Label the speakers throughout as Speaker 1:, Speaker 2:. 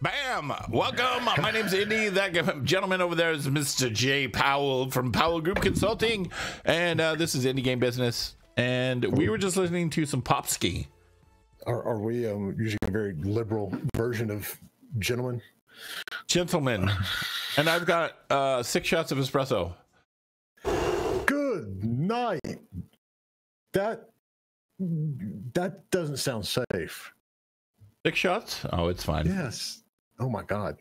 Speaker 1: Bam! Welcome. My name's Indy. That gentleman over there is Mr. J. Powell from Powell Group Consulting, and this is Indie Game Business. And we were just listening to some Popski.
Speaker 2: Are we using a very liberal version of gentlemen?
Speaker 1: Gentlemen. And I've got 6 shots of espresso.
Speaker 2: Good night. That doesn't sound safe.
Speaker 1: 6 shots? Oh, it's fine.
Speaker 2: Yes. Oh my God.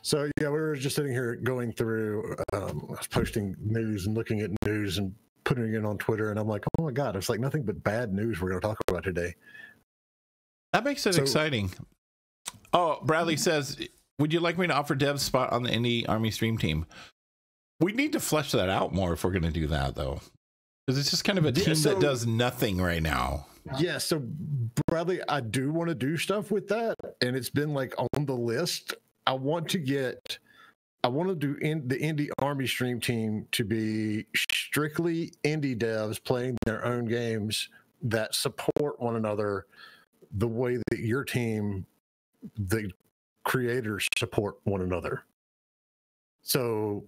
Speaker 2: So yeah, we were just sitting here going through, I was posting news and looking at news and putting it on Twitter, and I'm like, oh my God, it's like nothing but bad news we're going to talk about today.
Speaker 1: That makes it exciting. Oh, Bradley says, would you like me to offer Dev's spot on the Indie Army stream team? We need to flesh that out more if we're going to do that, though. Because it's just kind of a team that does nothing right now.
Speaker 2: Yeah, so Bradley, I do want to do stuff with that, and it's been like on the list. I want to do the Indie Army stream team to be strictly indie devs playing their own games that support one another the way that your team, the creators, support one another. So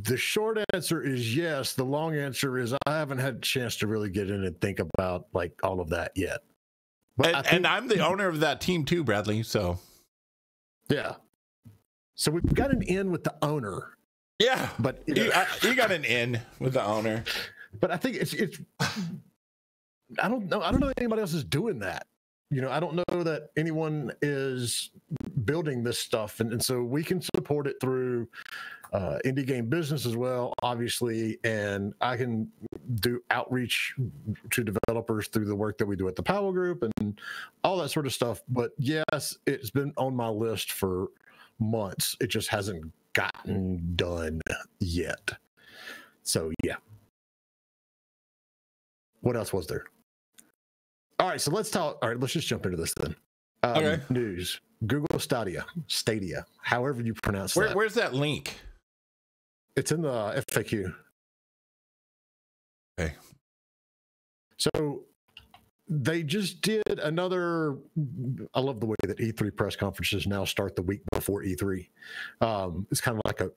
Speaker 2: the short answer is yes. The long answer is I haven't had a chance to really get in and think about like all of that yet. But
Speaker 1: and I'm the owner of that team too, Bradley. So
Speaker 2: yeah. So we've got an in with the owner.
Speaker 1: Yeah,
Speaker 2: but
Speaker 1: you got an in with the owner.
Speaker 2: But I think it's I don't know that anybody else is doing that. You know, I don't know that anyone is building this stuff, and so we can support it through Indie Game Business as well, obviously, and I can do outreach to developers through the work that we do at the Powell Group and all that sort of stuff. But yes, it's been on my list for months. It just hasn't gotten done yet. So yeah. What else was there? All right, so let's talk. All right, let's just jump into this then.
Speaker 1: Okay.
Speaker 2: News. Google Stadia, however you pronounce that.
Speaker 1: Where's that link?
Speaker 2: It's in the FAQ.
Speaker 1: Okay. So
Speaker 2: they just did another. I love the way that E3 press conferences now start the week before E3. It's kind of like a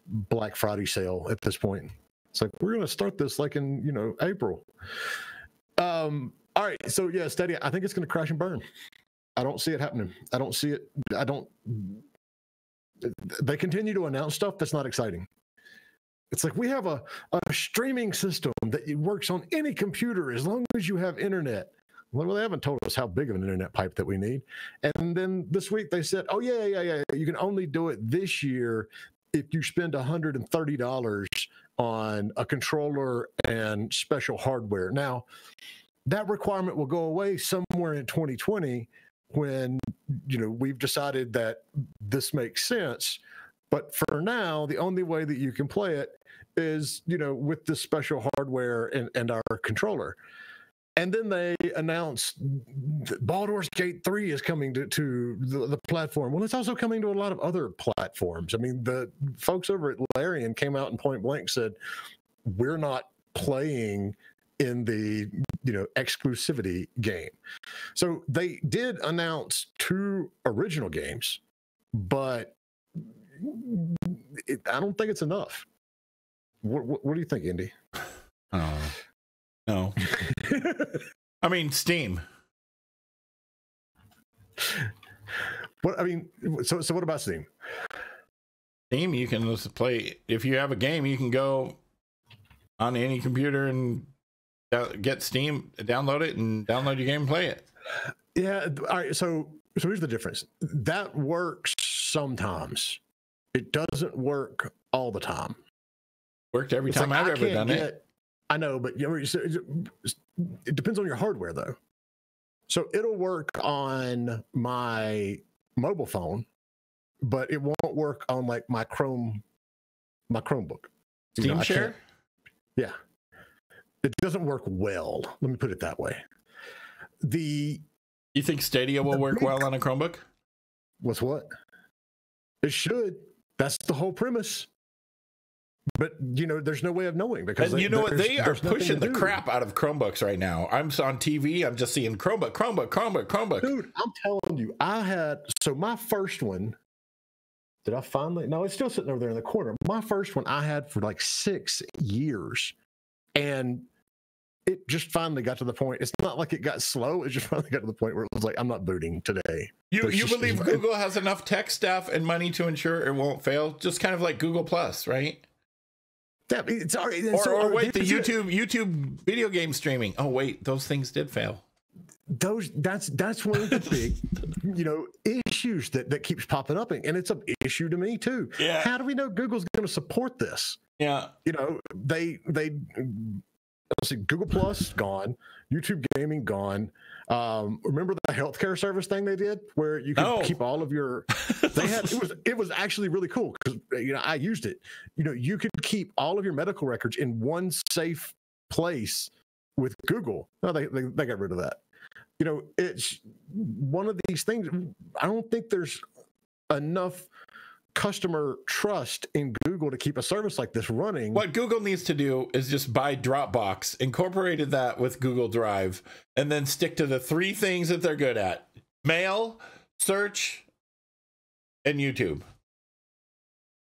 Speaker 2: Black Friday sale at this point. It's like we're going to start this like in April. All right, so yeah, Stadia. I think it's going to crash and burn. I don't see it happening. I don't see it. They continue to announce stuff that's not exciting. It's like we have a streaming system that works on any computer as long as you have internet. Well, they haven't told us how big of an internet pipe that we need. And then this week they said, oh, yeah. You can only do it this year if you spend $130 on a controller and special hardware. Now, that requirement will go away somewhere in 2020 when, we've decided that this makes sense. But for now, the only way that you can play it is, with this special hardware and our controller. And then they announced that Baldur's Gate 3 is coming to the platform. Well, it's also coming to a lot of other platforms. I mean, the folks over at Larian came out and point blank said, we're not playing in the exclusivity game. So they did announce 2 original games, but I don't think it's enough. What do you think, Indy?
Speaker 1: No. I mean, Steam.
Speaker 2: So what about Steam?
Speaker 1: Steam, you can just play. If you have a game, you can go on any computer and get Steam, download it, and download your game and play it.
Speaker 2: Yeah. All right. So here's the difference. That works sometimes. It doesn't work all the time.
Speaker 1: Worked every time I've ever done it.
Speaker 2: I know, but it depends on your hardware, though. So it'll work on my mobile phone, but it won't work on like my Chromebook.
Speaker 1: Steam Share?
Speaker 2: Yeah. It doesn't work well. Let me put it that way.
Speaker 1: You think Stadia will work well on a Chromebook?
Speaker 2: What's what? It should. That's the whole premise. But there's no way of knowing because
Speaker 1: they are pushing the crap out of Chromebooks right now. I'm on TV. I'm just seeing Chromebook.
Speaker 2: Dude, I'm telling telling you, my first one, did I finally? No, it's still sitting over there in the corner. My first one I had for like 6 years. And it just finally got to the point. It's not like it got slow. It just finally got to the point where it was like, I'm not booting today.
Speaker 1: You believe Google has enough tech staff and money to ensure it won't fail? Just kind of like Google Plus, right?
Speaker 2: Yeah, it's already,
Speaker 1: or wait, the YouTube video game streaming. Oh wait, those things did fail.
Speaker 2: That's one of the big issues that keeps popping up, and it's an issue to me too.
Speaker 1: Yeah.
Speaker 2: How do we know Google's going to support this?
Speaker 1: Yeah.
Speaker 2: They let's see, Google Plus gone, YouTube Gaming gone. Remember the healthcare service thing they did where you could keep all of your it was actually really cool because I used it. You could keep all of your medical records in one safe place with Google. No, they got rid of that. It's one of these things. I don't think there's enough customer trust in Google to keep a service like this running.
Speaker 1: What Google needs to do is just buy Dropbox, incorporated that with Google Drive, and then stick to the 3 things that they're good at: mail, search, and YouTube.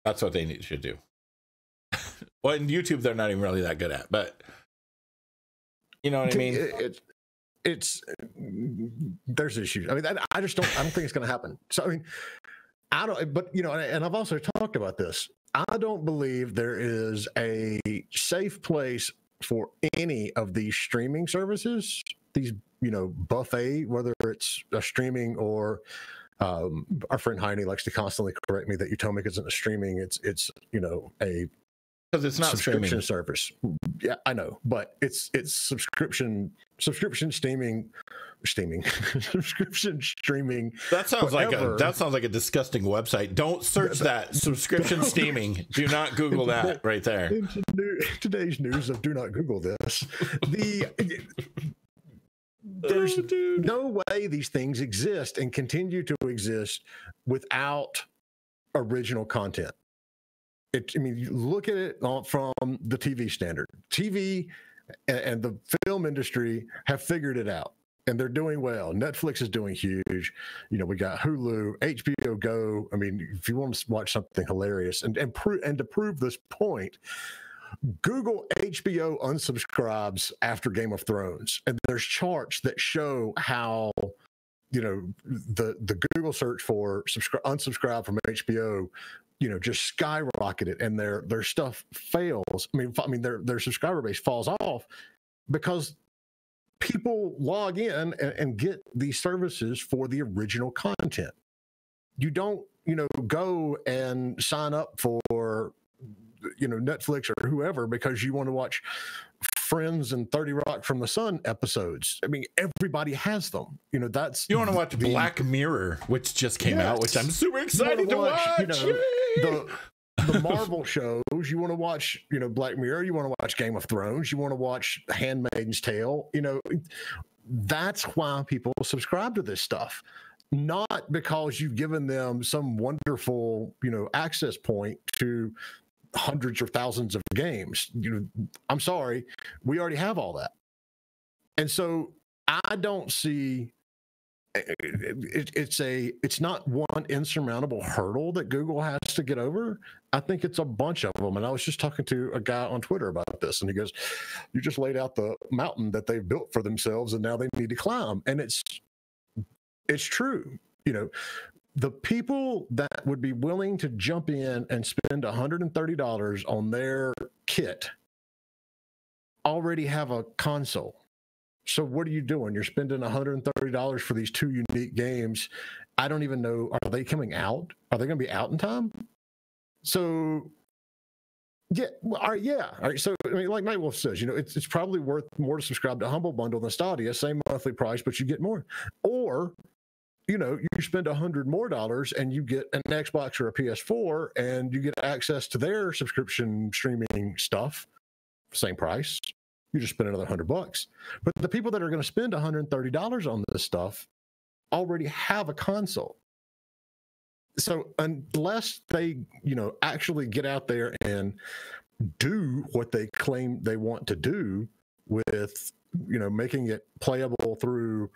Speaker 1: That's what they should do. Well, in YouTube, they're not even really that good at, but you know what I mean?
Speaker 2: There's issues. I mean, I don't think it's going to happen. So, I mean, but and I've also talked about this. I don't believe there is a safe place for any of these streaming services, these, buffet, whether it's a streaming or our friend Heine likes to constantly correct me that Utomic isn't a streaming. It's a,
Speaker 1: because it's not
Speaker 2: subscription
Speaker 1: streaming
Speaker 2: service. Yeah, I know, but it's subscription streaming subscription streaming.
Speaker 1: That sounds like a disgusting website. Don't search that. Subscription steaming. Do not Google that right there.
Speaker 2: Today's news of do not Google this. There's no way these things exist and continue to exist without original content. You look at it from the TV standard. TV and the film industry have figured it out, and they're doing well. Netflix is doing huge. We got Hulu, HBO Go. I mean, if you want to watch something hilarious, and to prove this point, Google HBO unsubscribes after Game of Thrones, and there's charts that show how the Google search for unsubscribe from HBO just skyrocketed, and their stuff fails. I mean their subscriber base falls off because people log in and get these services for the original content. You don't go and sign up for Netflix or whoever because you want to watch Friends and 30 Rock from the Sun episodes. I mean, everybody has them. You want
Speaker 1: to watch Black Mirror, which just came out, which I'm super excited to watch.
Speaker 2: The Marvel shows. You want to watch, Black Mirror. You want to watch Game of Thrones. You want to watch Handmaid's Tale. That's why people subscribe to this stuff. Not because you've given them some wonderful, access point to hundreds or thousands of games. I'm sorry, we already have all that. And so I don't see it's not one insurmountable hurdle that Google has to get over. I think it's a bunch of them. And I was just talking to a guy on Twitter about this, and he goes, you just laid out the mountain that they've built for themselves and now they need to climb. And it's true. The people that would be willing to jump in and spend $130 on their kit already have a console. So what are you doing? You're spending $130 for these 2 unique games. I don't even know. Are they coming out? Are they going to be out in time? So, yeah. All right. So, like Nightwolf says, it's probably worth more to subscribe to Humble Bundle than Stadia. Same monthly price, but you get more. Or you spend $100 more and you get an Xbox or a PS4 and you get access to their subscription streaming stuff. Same price. You just spend another $100. But the people that are going to spend $130 on this stuff already have a console. So unless they, actually get out there and do what they claim they want to do with, making it playable through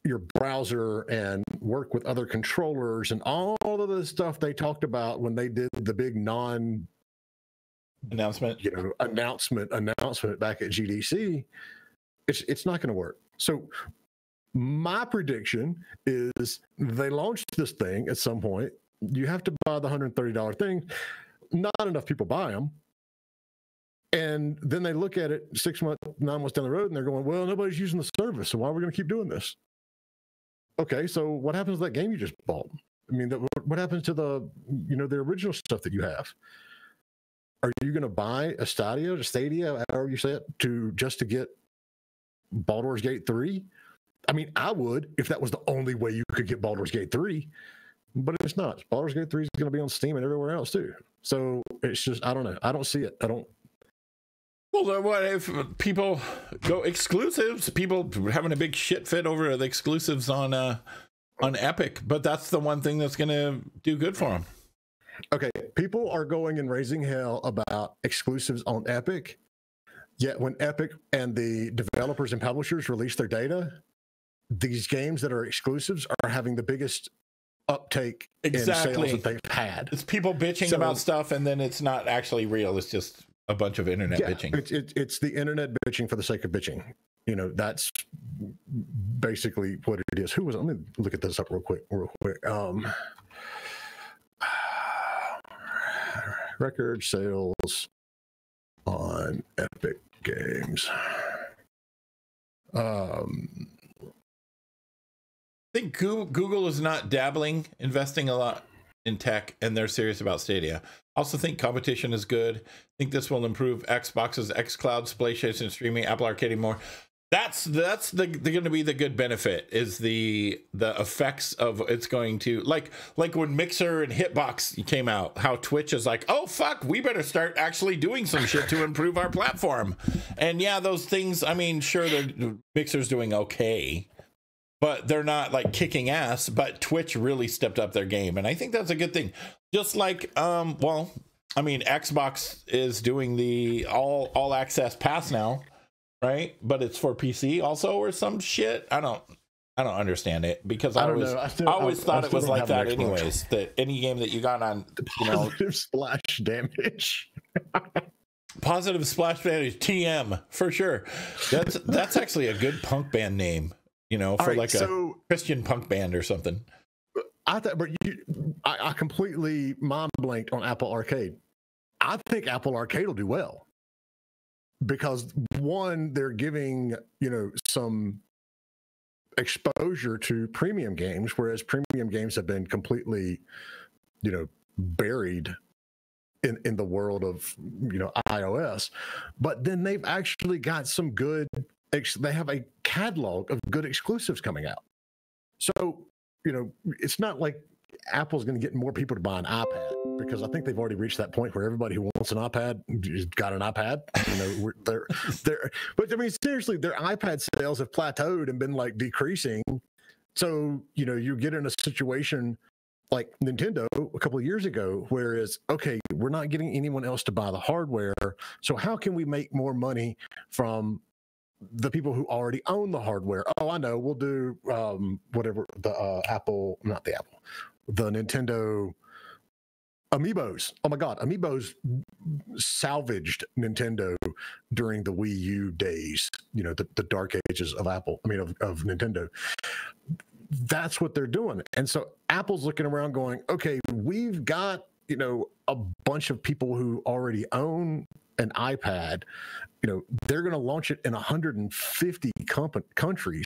Speaker 2: your browser and work with other controllers and all of the stuff they talked about when they did the big
Speaker 1: announcement
Speaker 2: back at GDC, it's not going to work. So my prediction is they launch this thing at some point. You have to buy the $130 thing. Not enough people buy them. And then they look at it 6 months, 9 months down the road, and they're going, well, nobody's using the service, so why are we going to keep doing this? Okay, so what happens to that game you just bought? I mean, what happens to the original stuff that you have? Are you going to buy a Stadia, however you say it, just to get Baldur's Gate 3? I mean, I would if that was the only way you could get Baldur's Gate 3, but it's not. Baldur's Gate 3 is going to be on Steam and everywhere else too. So it's just, I don't know. I don't see it.
Speaker 1: Well, then what if people go exclusives? People having a big shit fit over the exclusives on Epic, but that's the one thing that's going to do good for them.
Speaker 2: Okay, people are going and raising hell about exclusives on Epic, yet when Epic and the developers and publishers release their data, these games that are exclusives are having the biggest uptake in sales that they've had.
Speaker 1: It's people bitching about stuff, and then it's not actually real. It's just a bunch of internet bitching.
Speaker 2: It's the internet bitching for the sake of bitching. That's basically what it is. Let me look at this up real quick. Record sales on Epic Games.
Speaker 1: I think Google is not investing a lot in tech, and they're serious about Stadia. I also think competition is good. I think this will improve Xbox's xCloud, PlayStation streaming, Apple Arcade, and more. That's going to be the good benefit, is the effects of it's going to like when Mixer and Hitbox came out, how Twitch is like, oh fuck, we better start actually doing some shit to improve our platform. And yeah, those things, I mean, sure, Mixer's doing okay, but they're not like kicking ass. But Twitch really stepped up their game, and I think that's a good thing. Just like Xbox is doing the all access pass now, right? But it's for PC also, or some shit. I don't understand it, because I always thought it was like that anyways, that any game that you got on,
Speaker 2: positive splash damage.
Speaker 1: Positive splash damage, TM, for sure. That's actually a good punk band name, for a Christian punk band or something.
Speaker 2: I thought, but I completely mind blanked on Apple Arcade. I think Apple Arcade will do well, because one, they're giving some exposure to premium games, whereas premium games have been completely buried in the world of iOS. But then they've actually got some good they have a catalog of good exclusives coming out. So it's not like Apple's going to get more people to buy an iPad, because I think they've already reached that point where everybody who wants an iPad has got an iPad. But I mean, seriously, their iPad sales have plateaued and been like decreasing. So you get in a situation like Nintendo a couple of years ago, whereas we're not getting anyone else to buy the hardware. So how can we make more money from the people who already own the hardware? Oh, I know, we'll do whatever the Nintendo Amiibos. Oh my God, Amiibos salvaged Nintendo during the Wii U days, the dark ages of of Nintendo. That's what they're doing. And so Apple's looking around going, okay, we've got, a bunch of people who already own an iPad. They're going to launch it in 150 countries,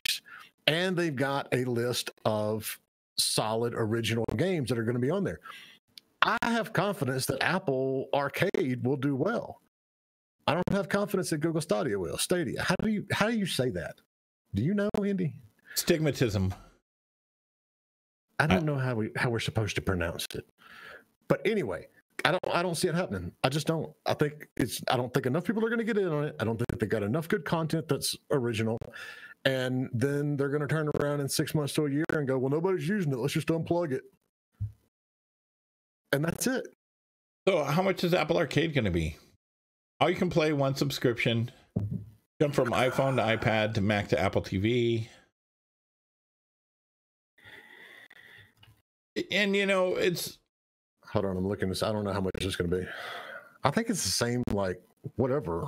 Speaker 2: and they've got a list of solid original games that are going to be on there. I have confidence that Apple Arcade will do well. I don't have confidence that Google Stadia will. Stadia. How do you say that? Do you know, Andy?
Speaker 1: Stigmatism.
Speaker 2: I don't know how we're supposed to pronounce it. But anyway, I don't see it happening. I just don't. I don't think enough people are going to get in on it. I don't think they got enough good content that's original. And then they're going to turn around in 6 months to a year and go, well, nobody's using it, let's just unplug it. And that's it.
Speaker 1: So how much is Apple Arcade going to be? All you can play, one subscription, jump from iPhone to iPad to Mac to Apple TV. And it's.
Speaker 2: Hold on, I'm looking this. I don't know how much it's going to be. I think it's the same, like whatever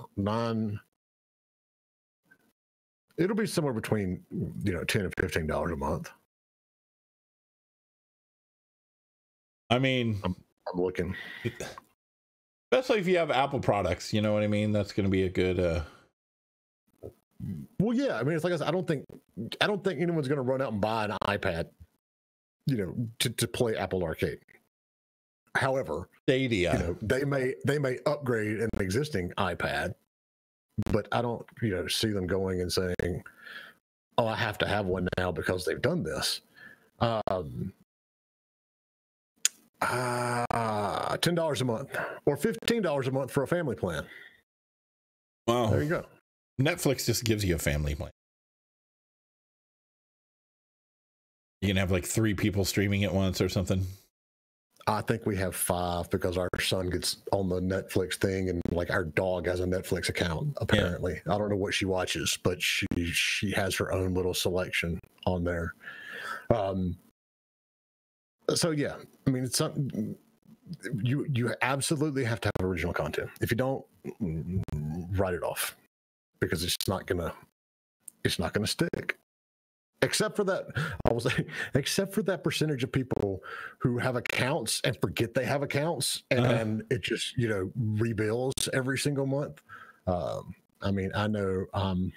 Speaker 2: It'll be somewhere between $10 and $15 a month.
Speaker 1: I mean,
Speaker 2: I'm looking.
Speaker 1: Especially if you have Apple products, you know what I mean? That's going to be a good.
Speaker 2: Well, yeah. I mean, it's like I said, I don't think anyone's going to run out and buy an iPad, to play Apple Arcade. However,
Speaker 1: Stadia,
Speaker 2: they may upgrade an existing iPad, but I don't see them going and saying, "Oh, I have to have one now because they've done this." $10 a month or $15 a month for a family plan.
Speaker 1: Wow,
Speaker 2: there you go.
Speaker 1: Netflix just gives you a family plan. You can have like 3 people streaming at once or something.
Speaker 2: I think we have 5 because our son gets on the Netflix thing, and like our dog has a Netflix account. Apparently, I don't know what she watches, but she has her own little selection on there. So yeah, I mean, it's something you absolutely have to have original content. If you don't, write it off because it's not gonna stick. Except for that, I will say, except for that percentage of people who have accounts and forget they have accounts, and then it just rebuilds every single month. I mean, I know I'm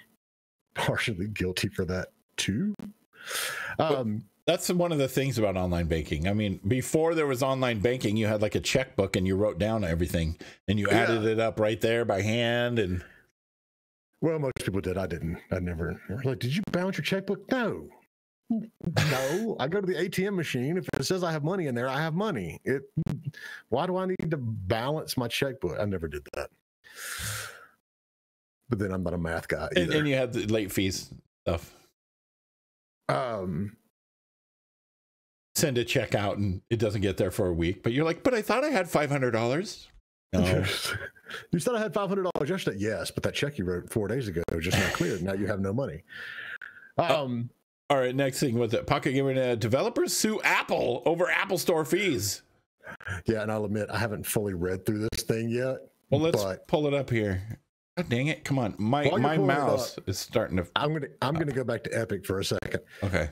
Speaker 2: partially guilty for that too.
Speaker 1: That's one of the things about online banking. I mean, before there was online banking, you had like a checkbook and you wrote down everything and you added it up right there by hand. And
Speaker 2: well, most people did. I didn't. I never. Like, did you balance your checkbook? No. I go to the ATM machine. If it says I have money in there, I have money. Why do I need to balance my checkbook? I never did that. But then I'm not a math guy either.
Speaker 1: And you had the late fees stuff. Send a check out and it doesn't get there for a week, but you're like, but I thought I had $500. No.
Speaker 2: You said I had $500 yesterday. Yes, but that check you wrote 4 days ago just not cleared. Now you have no money.
Speaker 1: All right, next thing was that Pocket Gamer developers sue Apple over Apple Store fees.
Speaker 2: Yeah, and I'll admit I haven't fully read through this thing yet.
Speaker 1: Well, let's pull it up here. God dang it! Come on, my mouse is starting to.
Speaker 2: I'm gonna go back to Epic for a second.
Speaker 1: Okay.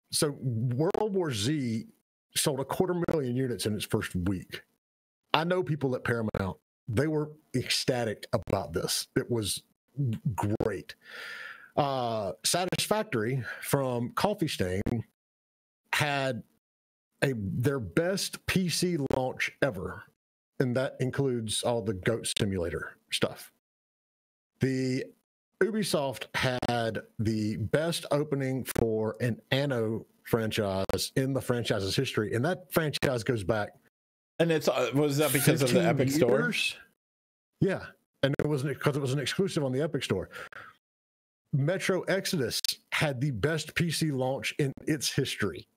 Speaker 2: So World War Z sold 250,000 units in its first week. I know people at Paramount, they were ecstatic about this. It was great. Satisfactory from Coffee Stain had their best PC launch ever, and that includes all the Goat Simulator stuff. The Ubisoft had the best opening for an Anno franchise in the franchise's history, and that franchise goes back.
Speaker 1: And was that because of the Epic Store?
Speaker 2: Yeah, and it was because it was an exclusive on the Epic Store. Metro Exodus had the best PC launch in its history.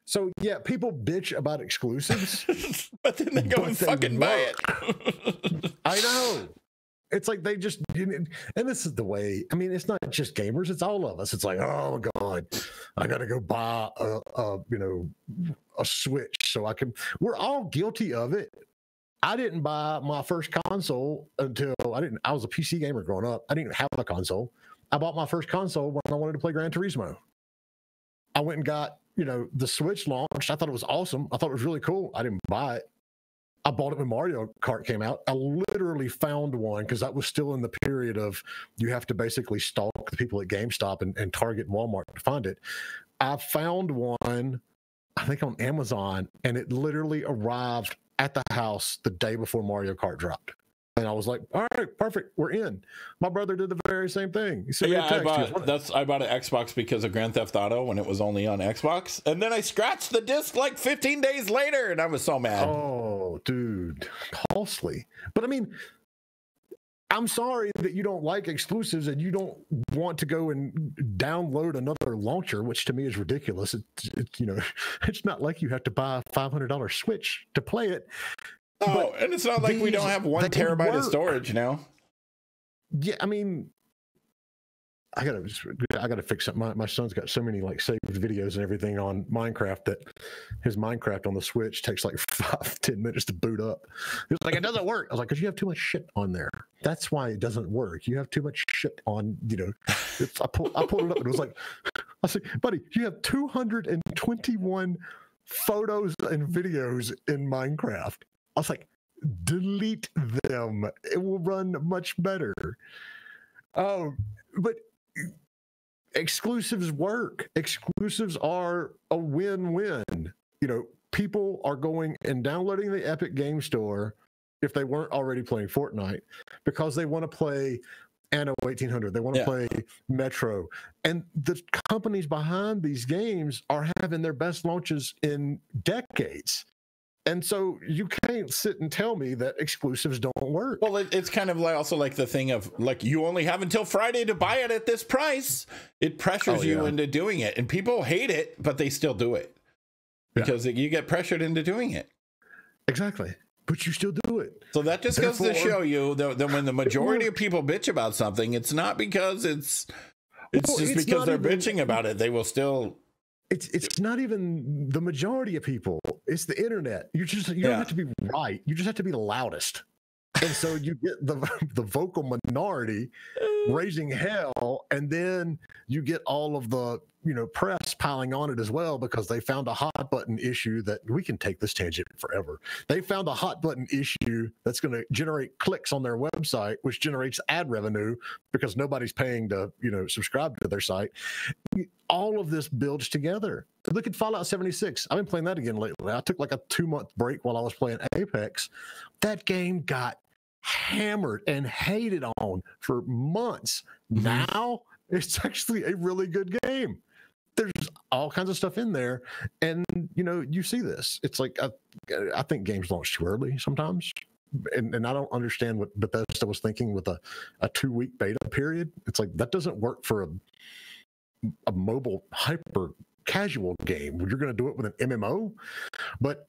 Speaker 2: So yeah, people bitch about exclusives,
Speaker 1: but then they go and fucking buy it.
Speaker 2: I know. It's like they just, and this is the way, I mean, it's not just gamers, it's all of us. It's like, oh God, I got to go buy a Switch so I can, we're all guilty of it. I didn't buy my first console until I was a PC gamer growing up. I didn't even have a console. I bought my first console when I wanted to play Gran Turismo. I went and got, the Switch launched. I thought it was awesome. I thought it was really cool. I didn't buy it. I bought it when Mario Kart came out. I literally found one because that was still in the period of you have to basically stalk the people at GameStop and Target and Walmart to find it. I found one, I think on Amazon, and it literally arrived at the house the day before Mario Kart dropped. And I was like, all right, perfect. We're in. My brother did the very same thing. He sent me a text.
Speaker 1: I bought an Xbox because of Grand Theft Auto when it was only on Xbox. And then I scratched the disc like 15 days later and I was so mad.
Speaker 2: Oh, dude. Costly. But I mean, I'm sorry that you don't like exclusives and you don't want to go and download another launcher, which to me is ridiculous. It's not like you have to buy a $500 Switch to play it.
Speaker 1: Oh, and it's not like we don't have 1 terabyte of storage now.
Speaker 2: Yeah, I mean, I gotta fix it. My son's got so many like saved videos and everything on Minecraft that his Minecraft on the Switch takes like 5-10 minutes to boot up. He was like, it doesn't work. I was like, because you have too much shit on there. That's why it doesn't work. You have too much shit on, I pulled it up and it was like, I said, buddy, you have 221 photos and videos in Minecraft. I was like, delete them. It will run much better. But exclusives work. Exclusives are a win-win. People are going and downloading the Epic Game Store if they weren't already playing Fortnite because they want to play Anno 1800. They want to play Metro. And the companies behind these games are having their best launches in decades. And so you can't sit and tell me that exclusives don't work.
Speaker 1: Well, it's kind of like also like the thing of like you only have until Friday to buy it at this price. It pressures you into doing it, and people hate it, but they still do it because you get pressured into doing it.
Speaker 2: Exactly, but you still do it.
Speaker 1: So that just goes to show you that when the majority of people bitch about something, it's not because it's just because they're bitching about it. They will still.
Speaker 2: It's not even the majority of people. It's the internet. You don't have to be right. You just have to be the loudest. And so you get the vocal minority raising hell, and then you get all of the press piling on it as well because they found a hot button issue that we can take this tangent forever. They found a hot button issue that's going to generate clicks on their website, which generates ad revenue because nobody's paying to subscribe to their site. All of this builds together. Look at Fallout 76. I've been playing that again lately. I took like a 2-month break while I was playing Apex. That game got hammered and hated on for months. Now it's actually a really good game. There's all kinds of stuff in there, and you see this. It's like I think games launch too early sometimes, and I don't understand what Bethesda was thinking with a 2-week beta period. It's like that doesn't work for a mobile hyper casual game. You're going to do it with an MMO, but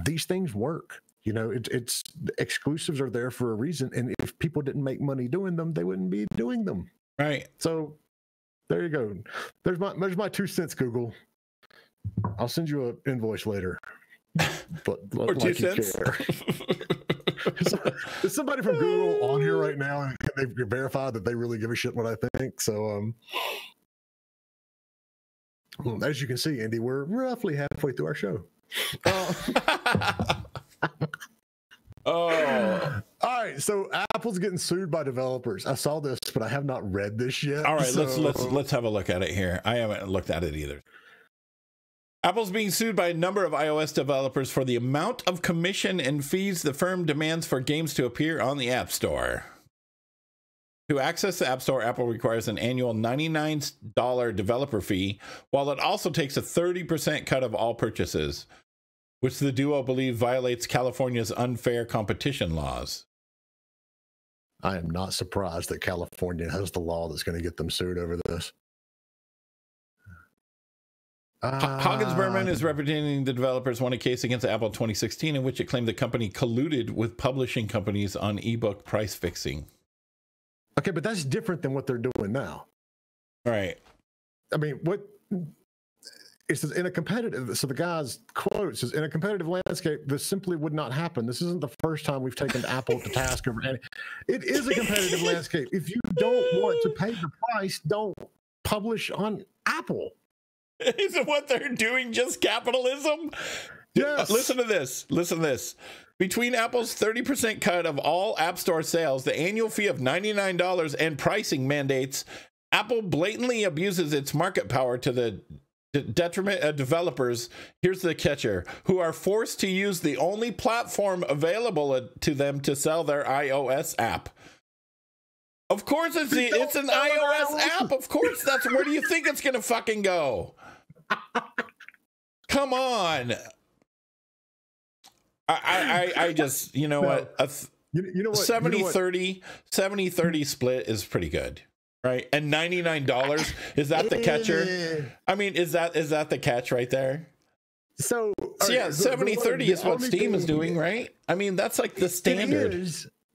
Speaker 2: these things work. It's exclusives are there for a reason, and if people didn't make money doing them, they wouldn't be doing them.
Speaker 1: Right.
Speaker 2: So there you go. There's my 2 cents, Google. I'll send you an invoice later. But
Speaker 1: or 2 cents.
Speaker 2: Is somebody from Google on here right now, and they've verified that they really give a shit what I think? So, as you can see, Andy, we're roughly halfway through our show. All right, so Apple's getting sued by developers. I saw this, but I have not read this yet.
Speaker 1: All right, let's have a look at it here. I haven't looked at it either. Apple's being sued by a number of iOS developers for the amount of commission and fees the firm demands for games to appear on the App Store. To access the App Store, Apple requires an annual $99 developer fee, while it also takes a 30% cut of all purchases, which the duo believe violates California's unfair competition laws.
Speaker 2: I am not surprised that California has the law that's going to get them sued over this.
Speaker 1: Hagens Berman is representing the developers, won a case against Apple in 2016 in which it claimed the company colluded with publishing companies on ebook price fixing.
Speaker 2: Okay, but that's different than what they're doing now.
Speaker 1: Right.
Speaker 2: I mean, it says in a competitive, so the guy's quote says, in a competitive landscape, this simply would not happen. This isn't the first time we've taken Apple to task over any. It is a competitive landscape. If you don't want to pay the price, don't publish on Apple.
Speaker 1: Isn't what they're doing just capitalism?
Speaker 2: Yes.
Speaker 1: Listen to this. Between Apple's 30% cut of all App Store sales, the annual fee of $99, and pricing mandates, Apple blatantly abuses its market power to the detriment of developers. Here's the catcher, who are forced to use the only platform available to them to sell their iOS app. Of course it's an iOS app. Of course where do you think it's going to fucking go? Come on. I just, you know what? 70-30 split is pretty good. Right. And $99, is that the catcher? I mean, is that the catch right there? So yeah, 70-30 is what Steam is doing, right? I mean, that's like the standard.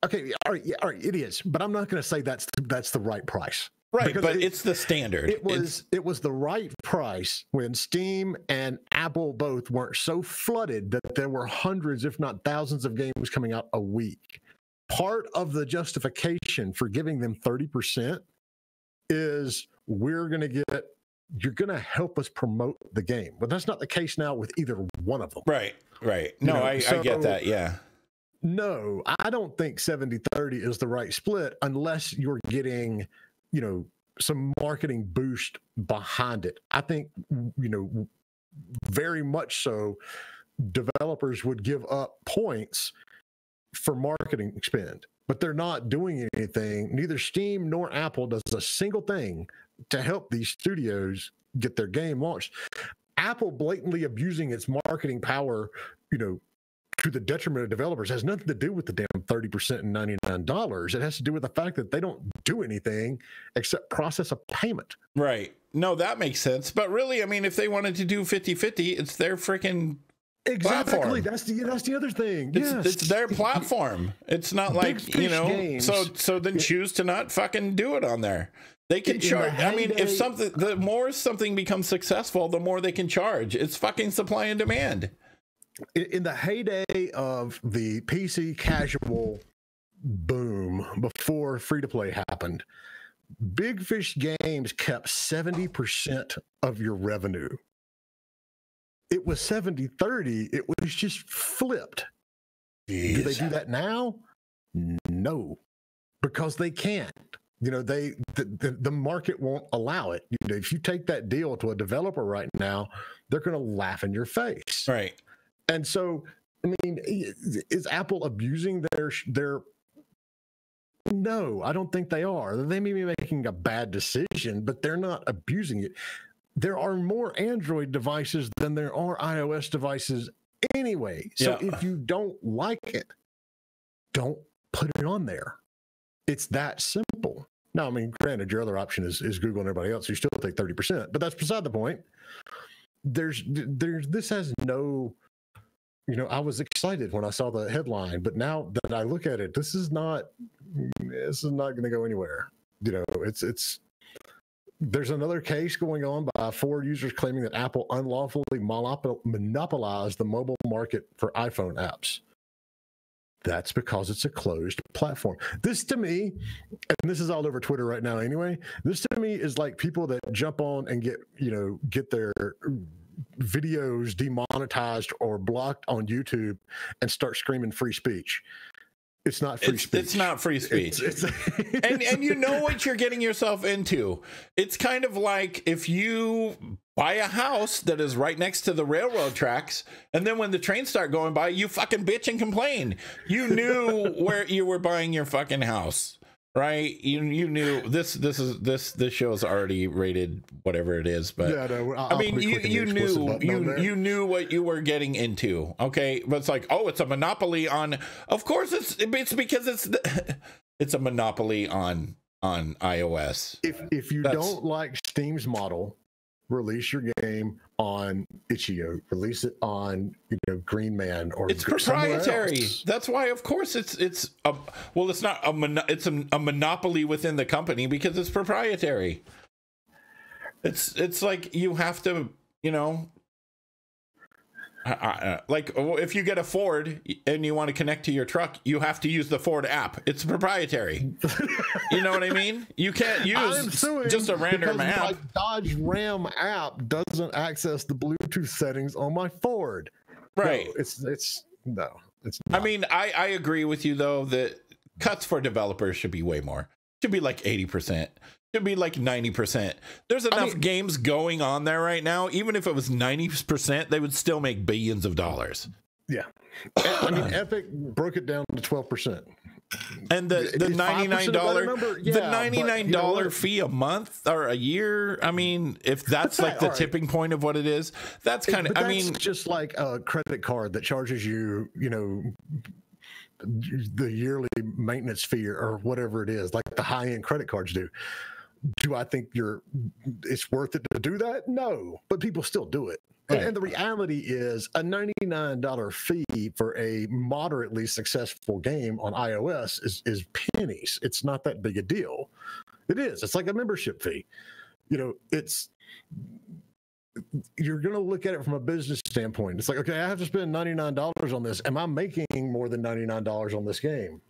Speaker 2: Okay, all right, yeah, all right, it is, but I'm not going to say that's the right price.
Speaker 1: Right, but it's the standard.
Speaker 2: It was the right price when Steam and Apple both weren't so flooded that there were hundreds, if not thousands, of games coming out a week. Part of the justification for giving them 30% is you're going to help us promote the game. But that's not the case now with either one of them.
Speaker 1: Right. No, I get that, yeah.
Speaker 2: No, I don't think 70-30 is the right split unless you're getting, some marketing boost behind it. I think, very much so, developers would give up points for marketing spend, but they're not doing anything. Neither Steam nor Apple does a single thing to help these studios get their game launched. Apple blatantly abusing its marketing power, to the detriment of developers has nothing to do with the damn 30% and $99. It has to do with the fact that they don't do anything except process a payment.
Speaker 1: Right. No, that makes sense. But really, I mean, if they wanted to do 50-50, it's their freaking
Speaker 2: platform. That's the other thing.
Speaker 1: It's their platform. It's not like, games. So then choose to not fucking do it on there. They can charge. I mean, if the more something becomes successful, the more they can charge. It's fucking supply and demand.
Speaker 2: In the heyday of the PC casual boom before free-to-play happened, Big Fish Games kept 70% of your revenue. It was 70-30. It was just flipped. Jeez. Do they do that now? No, because they can't. The market won't allow it. If you take that deal to a developer right now, they're going to laugh in your face.
Speaker 1: Right.
Speaker 2: And so, I mean, is Apple abusing their? No, I don't think they are. They may be making a bad decision, but they're not abusing it. There are more Android devices than there are iOS devices anyway. So if you don't like it, don't put it on there. It's that simple. Now, I mean, granted, your other option is Google and everybody else. You still take 30%, but that's beside the point. This has no. I was excited when I saw the headline, but now that I look at it, this is not going to go anywhere. There's another case going on by 4 users claiming that Apple unlawfully monopolized the mobile market for iPhone apps. That's because it's a closed platform. This to me, and this is all over Twitter right now anyway, this to me is like people that jump on and get their videos demonetized or blocked on YouTube and start screaming free speech. It's not free speech.
Speaker 1: It's not free speech. And you know what you're getting yourself into. It's kind of like if you buy a house that is right next to the railroad tracks, and then when the trains start going by, you fucking bitch and complain. You knew where you were buying your fucking house. Right, you knew this show is already rated whatever it is, but yeah, no, I mean you knew what you were getting into, okay? But it's like, oh, it's a monopoly on. Of course, it's because it's a monopoly on iOS.
Speaker 2: If you don't like Steam's model, release your game on Itch.io, release it on Green Man, or
Speaker 1: it's proprietary. That's why, of course, it's not a monopoly within the company because it's proprietary. It's like you have to, like if you get a Ford and you want to connect to your truck, you have to use the Ford app. It's proprietary. You know what I mean? You can't use just a random app.
Speaker 2: My Dodge Ram app doesn't access the Bluetooth settings on my Ford.
Speaker 1: Right.
Speaker 2: No, it's not.
Speaker 1: I mean, I agree with you though that cuts for developers should be way more. Should be like 80%. Should be like 90%. There's enough games going on there right now. Even if it was 90%, they would still make billions of dollars.
Speaker 2: Yeah. I mean, Epic broke it down to 12%.
Speaker 1: And the $99 the $99 fee a month or a year. I mean, if that's like the tipping point of what it is, that's kind of, I mean,
Speaker 2: just like a credit card that charges you, the yearly maintenance fee or whatever it is, like the high-end credit cards do. Do I think it's worth it to do that? No, but people still do it. And the reality is a $99 fee for a moderately successful game on iOS is pennies. It's not that big a deal. It is. It's like a membership fee. You're going to look at it from a business standpoint. It's like, okay, I have to spend $99 on this. Am I making more than $99 on this game?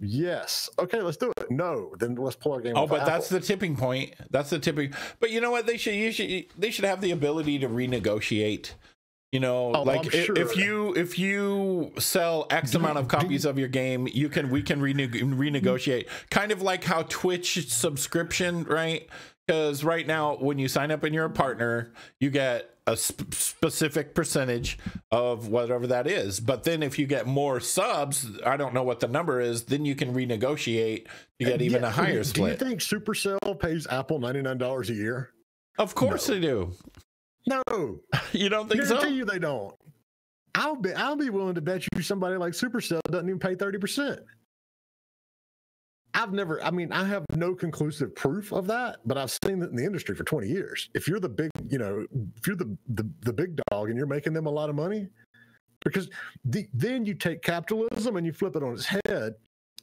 Speaker 2: Yes. Okay, let's do it. No, then let's pull our game.
Speaker 1: Oh, but that's the tipping point. That's the tipping. But you know what? They should have the ability to renegotiate. If you sell X amount of copies of your game, we can renegotiate. Kind of like how Twitch subscription, right? Because right now, when you sign up and you're a partner, you get a specific percentage of whatever that is. But then if you get more subs, I don't know what the number is, then you can renegotiate to get even a higher split.
Speaker 2: Do you think Supercell pays Apple $99 a year?
Speaker 1: Of course they do.
Speaker 2: No.
Speaker 1: You don't think so?
Speaker 2: I guarantee you they don't. I'll be willing to bet you somebody like Supercell doesn't even pay 30%. I have no conclusive proof of that, but I've seen that in the industry for 20 years. If you're the big, if you're the big dog and you're making them a lot of money, because then you take capitalism and you flip it on its head.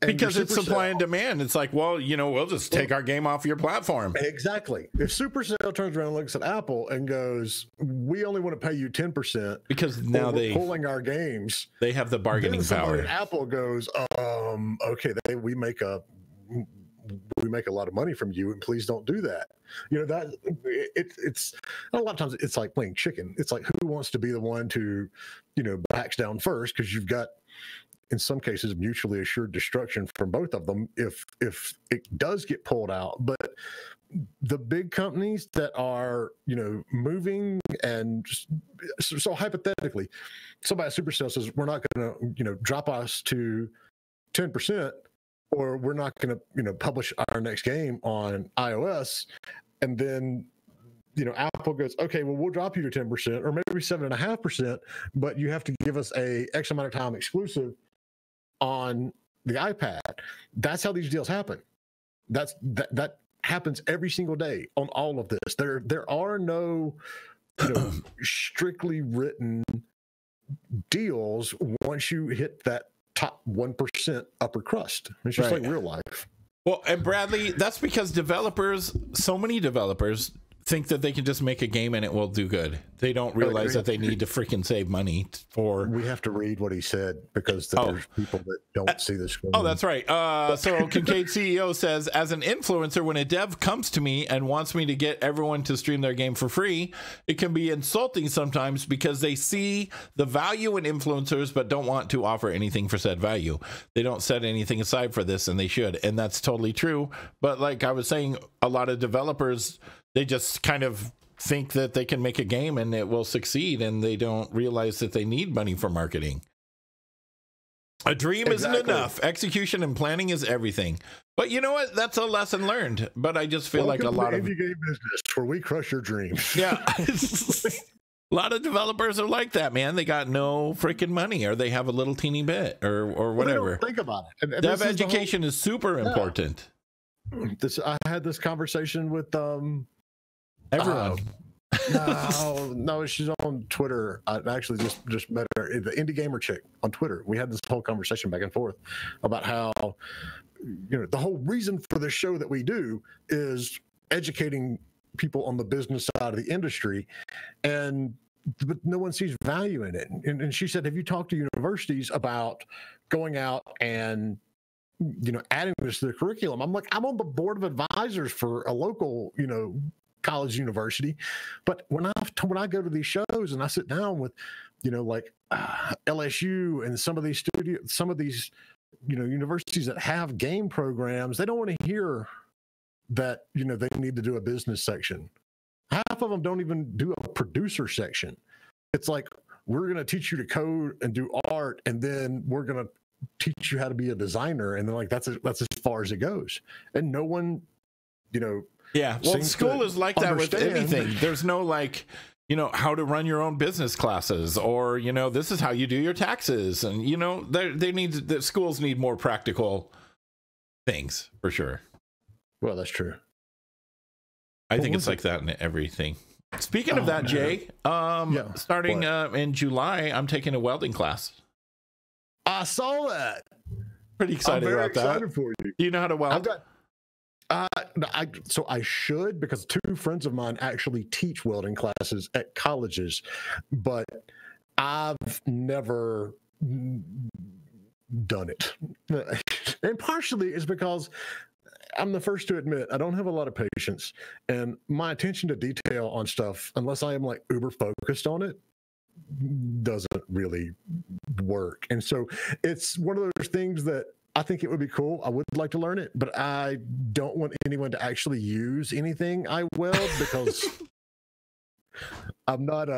Speaker 1: Because it's supply and demand. It's like, well, we'll just take our game off your platform.
Speaker 2: Exactly. If Supercell turns around and looks at Apple and goes, we only want to pay you 10%
Speaker 1: because now they're
Speaker 2: pulling our games.
Speaker 1: They have the bargaining power.
Speaker 2: Apple goes, okay, we make a lot of money from you, and please don't do that. It's a lot of times it's like playing chicken. It's like, who wants to be the one to, backs down first? Because you've got, in some cases, mutually assured destruction from both of them if it does get pulled out. But the big companies that are, moving, and so hypothetically, somebody at Supercell says, we're not going to, drop us to 10%, or we're not going to, publish our next game on iOS. And then, Apple goes, okay, well, we'll drop you to 10% or maybe 7.5%, but you have to give us a X amount of time exclusive on the iPad. That's how these deals happen. That happens every single day on all of this. There are no, strictly written deals once you hit that top 1% upper crust. It's just like real life.
Speaker 1: Well, and Bradley, that's because so many developers think that they can just make a game and it will do good. They don't realize that they need to freaking save money for...
Speaker 2: We have to read what he said because there's people that don't see the screen.
Speaker 1: Oh, that's right. So Kincaid CEO says, as an influencer, when a dev comes to me and wants me to get everyone to stream their game for free, it can be insulting sometimes because they see the value in influencers but don't want to offer anything for said value. They don't set anything aside for this, and they should. And that's totally true. But like I was saying, a lot of developers, they just kind of think that they can make a game and it will succeed, and they don't realize that they need money for marketing. A dream isn't enough. Execution and planning is everything. But you know what? That's a lesson learned. But I just feel like a lot of
Speaker 2: indie game business where we crush your dreams.
Speaker 1: Yeah. A lot of developers are like that, man. They got no freaking money, or they have a little teeny bit, or whatever.
Speaker 2: Well, they don't think about it. And
Speaker 1: dev education is super important.
Speaker 2: I had this conversation with
Speaker 1: everyone.
Speaker 2: No, she's on Twitter. I actually just met her, the indie gamer chick on Twitter. We had this whole conversation back and forth about how, the whole reason for the show that we do is educating people on the business side of the industry, but no one sees value in it. And she said, have you talked to universities about going out and adding this to the curriculum? I'm like, I'm on the board of advisors for a local, college university, but when I go to these shows and I sit down with, like LSU and some of these universities that have game programs, they don't want to hear that they need to do a business section. Half of them don't even do a producer section. It's like, we're going to teach you to code and do art, and then we're going to teach you how to be a designer, and then like that's as far as it goes. And no one,
Speaker 1: yeah, well, school is like that with anything. There's no like, how to run your own business classes, or this is how you do your taxes, and the schools need more practical things for sure.
Speaker 2: Well, that's true.
Speaker 1: I think it's like that in everything. Speaking of that, Jay, starting in July, I'm taking a welding class.
Speaker 2: I saw that.
Speaker 1: Pretty excited about that.
Speaker 2: For you.
Speaker 1: Do you know how to weld?
Speaker 2: So I should, because two friends of mine actually teach welding classes at colleges, but I've never done it. And partially it's because I'm the first to admit I don't have a lot of patience, and my attention to detail on stuff, unless I am like uber focused on it, doesn't really work. And so it's one of those things that I think it would be cool. I would like to learn it, but I don't want anyone to actually use anything I weld because I'm not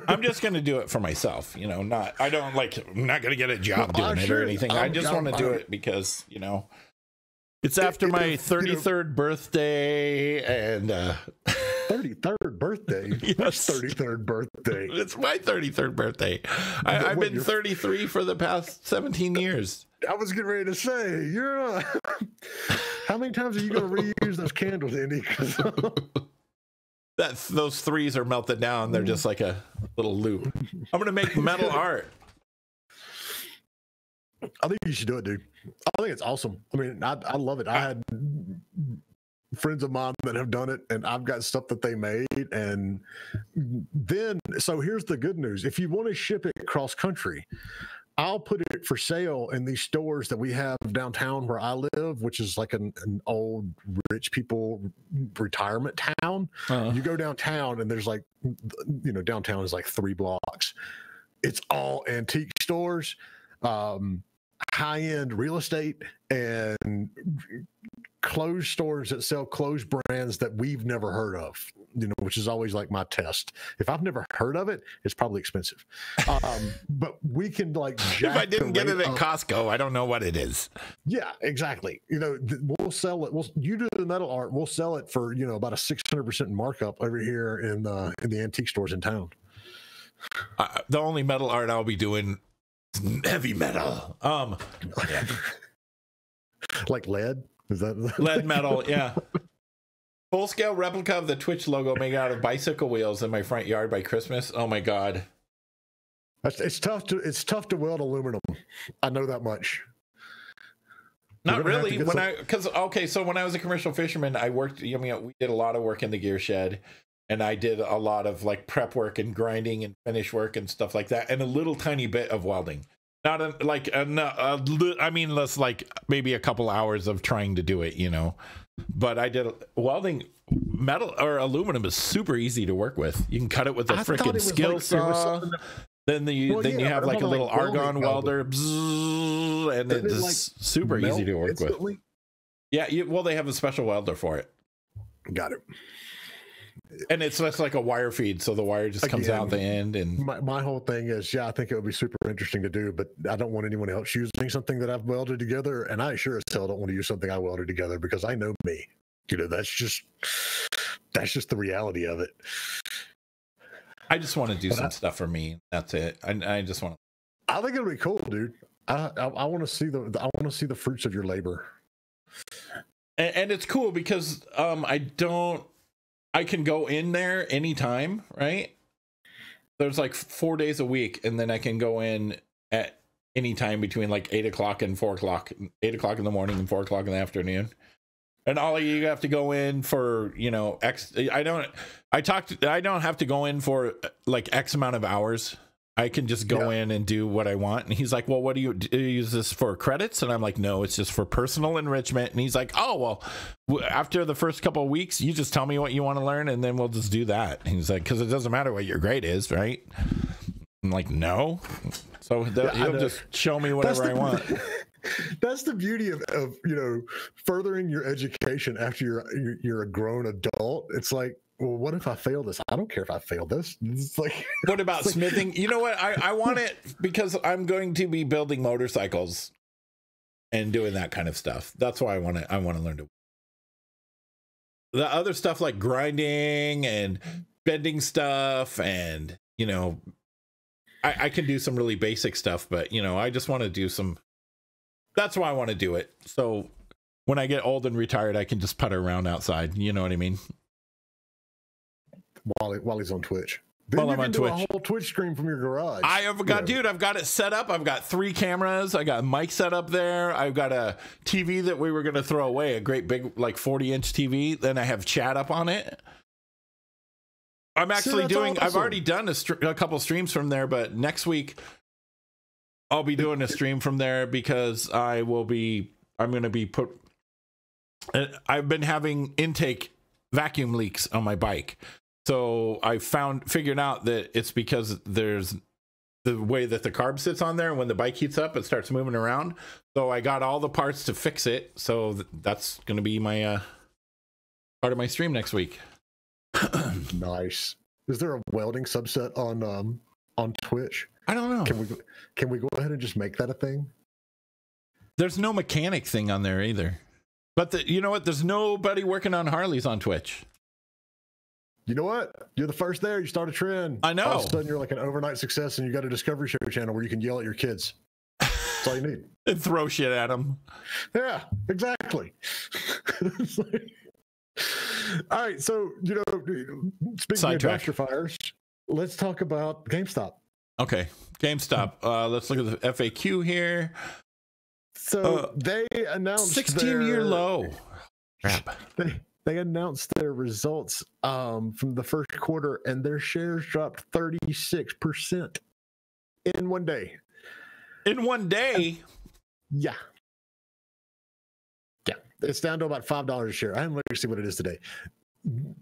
Speaker 1: I'm just going to do it for myself, I'm not going to get a job doing it or anything. I just want to do it because, it's after my 33rd birthday and
Speaker 2: 33rd birthday.
Speaker 1: Yes.
Speaker 2: 33rd birthday.
Speaker 1: It's my 33rd birthday. I've been 33 for the past 17 years.
Speaker 2: I was getting ready to say, how many times are you going to reuse those candles, Andy?
Speaker 1: Those threes are melted down. They're just like a little loop. I'm going to make metal art.
Speaker 2: I think you should do it, dude. I think it's awesome. I mean, I love it. I had friends of mine that have done it, and I've got stuff that they made. And then, so here's the good news. If you want to ship it cross country, I'll put it for sale in these stores that we have downtown where I live, which is like an old rich people retirement town. You go downtown and there's like, downtown is like 3 blocks. It's all antique stores, high-end real estate, and clothes stores that sell clothes brands that we've never heard of, which is always like my test. If I've never heard of it, it's probably expensive. But we can
Speaker 1: if I didn't get it at Costco, I don't know what it is.
Speaker 2: Yeah, exactly. We'll sell it. You do the metal art. We'll sell it for, about a 600% markup over here in the antique stores in town.
Speaker 1: The only metal art I'll be doing is heavy metal.
Speaker 2: Like lead? Is that
Speaker 1: lead metal? Yeah. Full scale replica of the Twitch logo made out of bicycle wheels in my front yard by Christmas. Oh my god.
Speaker 2: It's tough to weld aluminum. I know that much.
Speaker 1: Not really. So when I was a commercial fisherman, I worked. We did a lot of work in the gear shed, and I did a lot of like prep work and grinding and finish work and stuff like that, and a little tiny bit of welding. Not less like maybe a couple hours of trying to do it, But I did welding. Metal or aluminum is super easy to work with. You can cut it with a freaking skill saw. Then you have like a little argon welder, and it's super easy to work with. Yeah, they have a special welder for it.
Speaker 2: Got it.
Speaker 1: And it's less like a wire feed, so the wire just comes out the end. And
Speaker 2: my whole thing is, I think it would be super interesting to do, but I don't want anyone else using something that I've welded together, and I sure as hell don't want to use something I welded together because I know me. That's just the reality of it.
Speaker 1: I just want to do some stuff for me. That's it. I just want to.
Speaker 2: I think it'll be cool, dude. I want to see the fruits of your labor.
Speaker 1: And it's cool because I can go in there anytime, right? There's like 4 days a week, and then I can go in at any time between like 8 o'clock and 4 o'clock, 8 o'clock in the morning and 4 o'clock in the afternoon. And all of you have to go in for, I don't have to go in for like X amount of hours. I can just go in and do what I want. And he's like, well, do you use this for credits? And I'm like, no, it's just for personal enrichment. And he's like, oh, well, after the first couple of weeks, you just tell me what you want to learn, and then we'll just do that. And he's like, because it doesn't matter what your grade is, right? I'm like, no. So he'll just show me whatever I want.
Speaker 2: That's the beauty of furthering your education after you're a grown adult. It's like, well, what if I fail this? I don't care if I fail this. It's like,
Speaker 1: what about smithing? You know what? I want it because I'm going to be building motorcycles and doing that kind of stuff. That's why I want to learn to. The other stuff like grinding and bending stuff, and I can do some really basic stuff, but I just want to do some. That's why I want to do it. So when I get old and retired, I can just putter around outside. You know what I mean?
Speaker 2: while he's on Twitch. Then
Speaker 1: While
Speaker 2: you
Speaker 1: I'm
Speaker 2: can
Speaker 1: on
Speaker 2: do
Speaker 1: Twitch.
Speaker 2: a whole Twitch stream from your garage.
Speaker 1: Dude, I've got it set up. I've got 3 cameras. I got a mic set up there. I've got a TV that we were going to throw away, a great big, like 40-inch TV. Then I have chat up on it. I'm actually doing, awesome. I've already done a couple streams from there, but next week I'll be doing a stream from there because I'm going to be I've been having intake vacuum leaks on my bike. So I figured out that it's because there's the way that the carb sits on there, and when the bike heats up, it starts moving around. So I got all the parts to fix it. So that's going to be my part of my stream next week.
Speaker 2: Nice. Is there a welding subset on Twitch?
Speaker 1: I don't know.
Speaker 2: Can we go ahead and just make that a thing?
Speaker 1: There's no mechanic thing on there either. But you know what? There's nobody working on Harleys on Twitch.
Speaker 2: You know what? You're the first there. You start a trend.
Speaker 1: I know.
Speaker 2: All of a sudden, you're like an overnight success, and you got a Discovery Show channel where you can yell at your kids. That's all you need.
Speaker 1: And throw shit at them.
Speaker 2: Yeah, exactly. All right. So, speaking of dumpster fires, let's talk about GameStop.
Speaker 1: Okay. GameStop. Let's look at the FAQ here.
Speaker 2: So they announced
Speaker 1: 16-year low. Crap.
Speaker 2: They announced their results from the first quarter, and their shares dropped 36% in one day.
Speaker 1: In one day?
Speaker 2: Yeah. Yeah. It's down to about $5 a share. I haven't looked to see what it is today.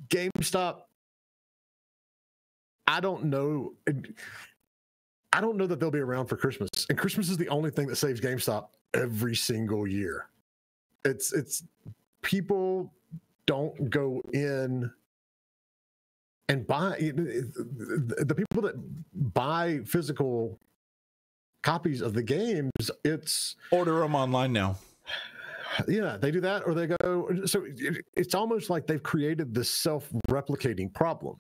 Speaker 2: GameStop, I don't know that they'll be around for Christmas. And Christmas is the only thing that saves GameStop every single year. It's people don't go in and buy. The people that buy physical copies of the games, it's
Speaker 1: order them online now.
Speaker 2: Yeah, they do that, or they go. So it's almost like they've created this self-replicating problem.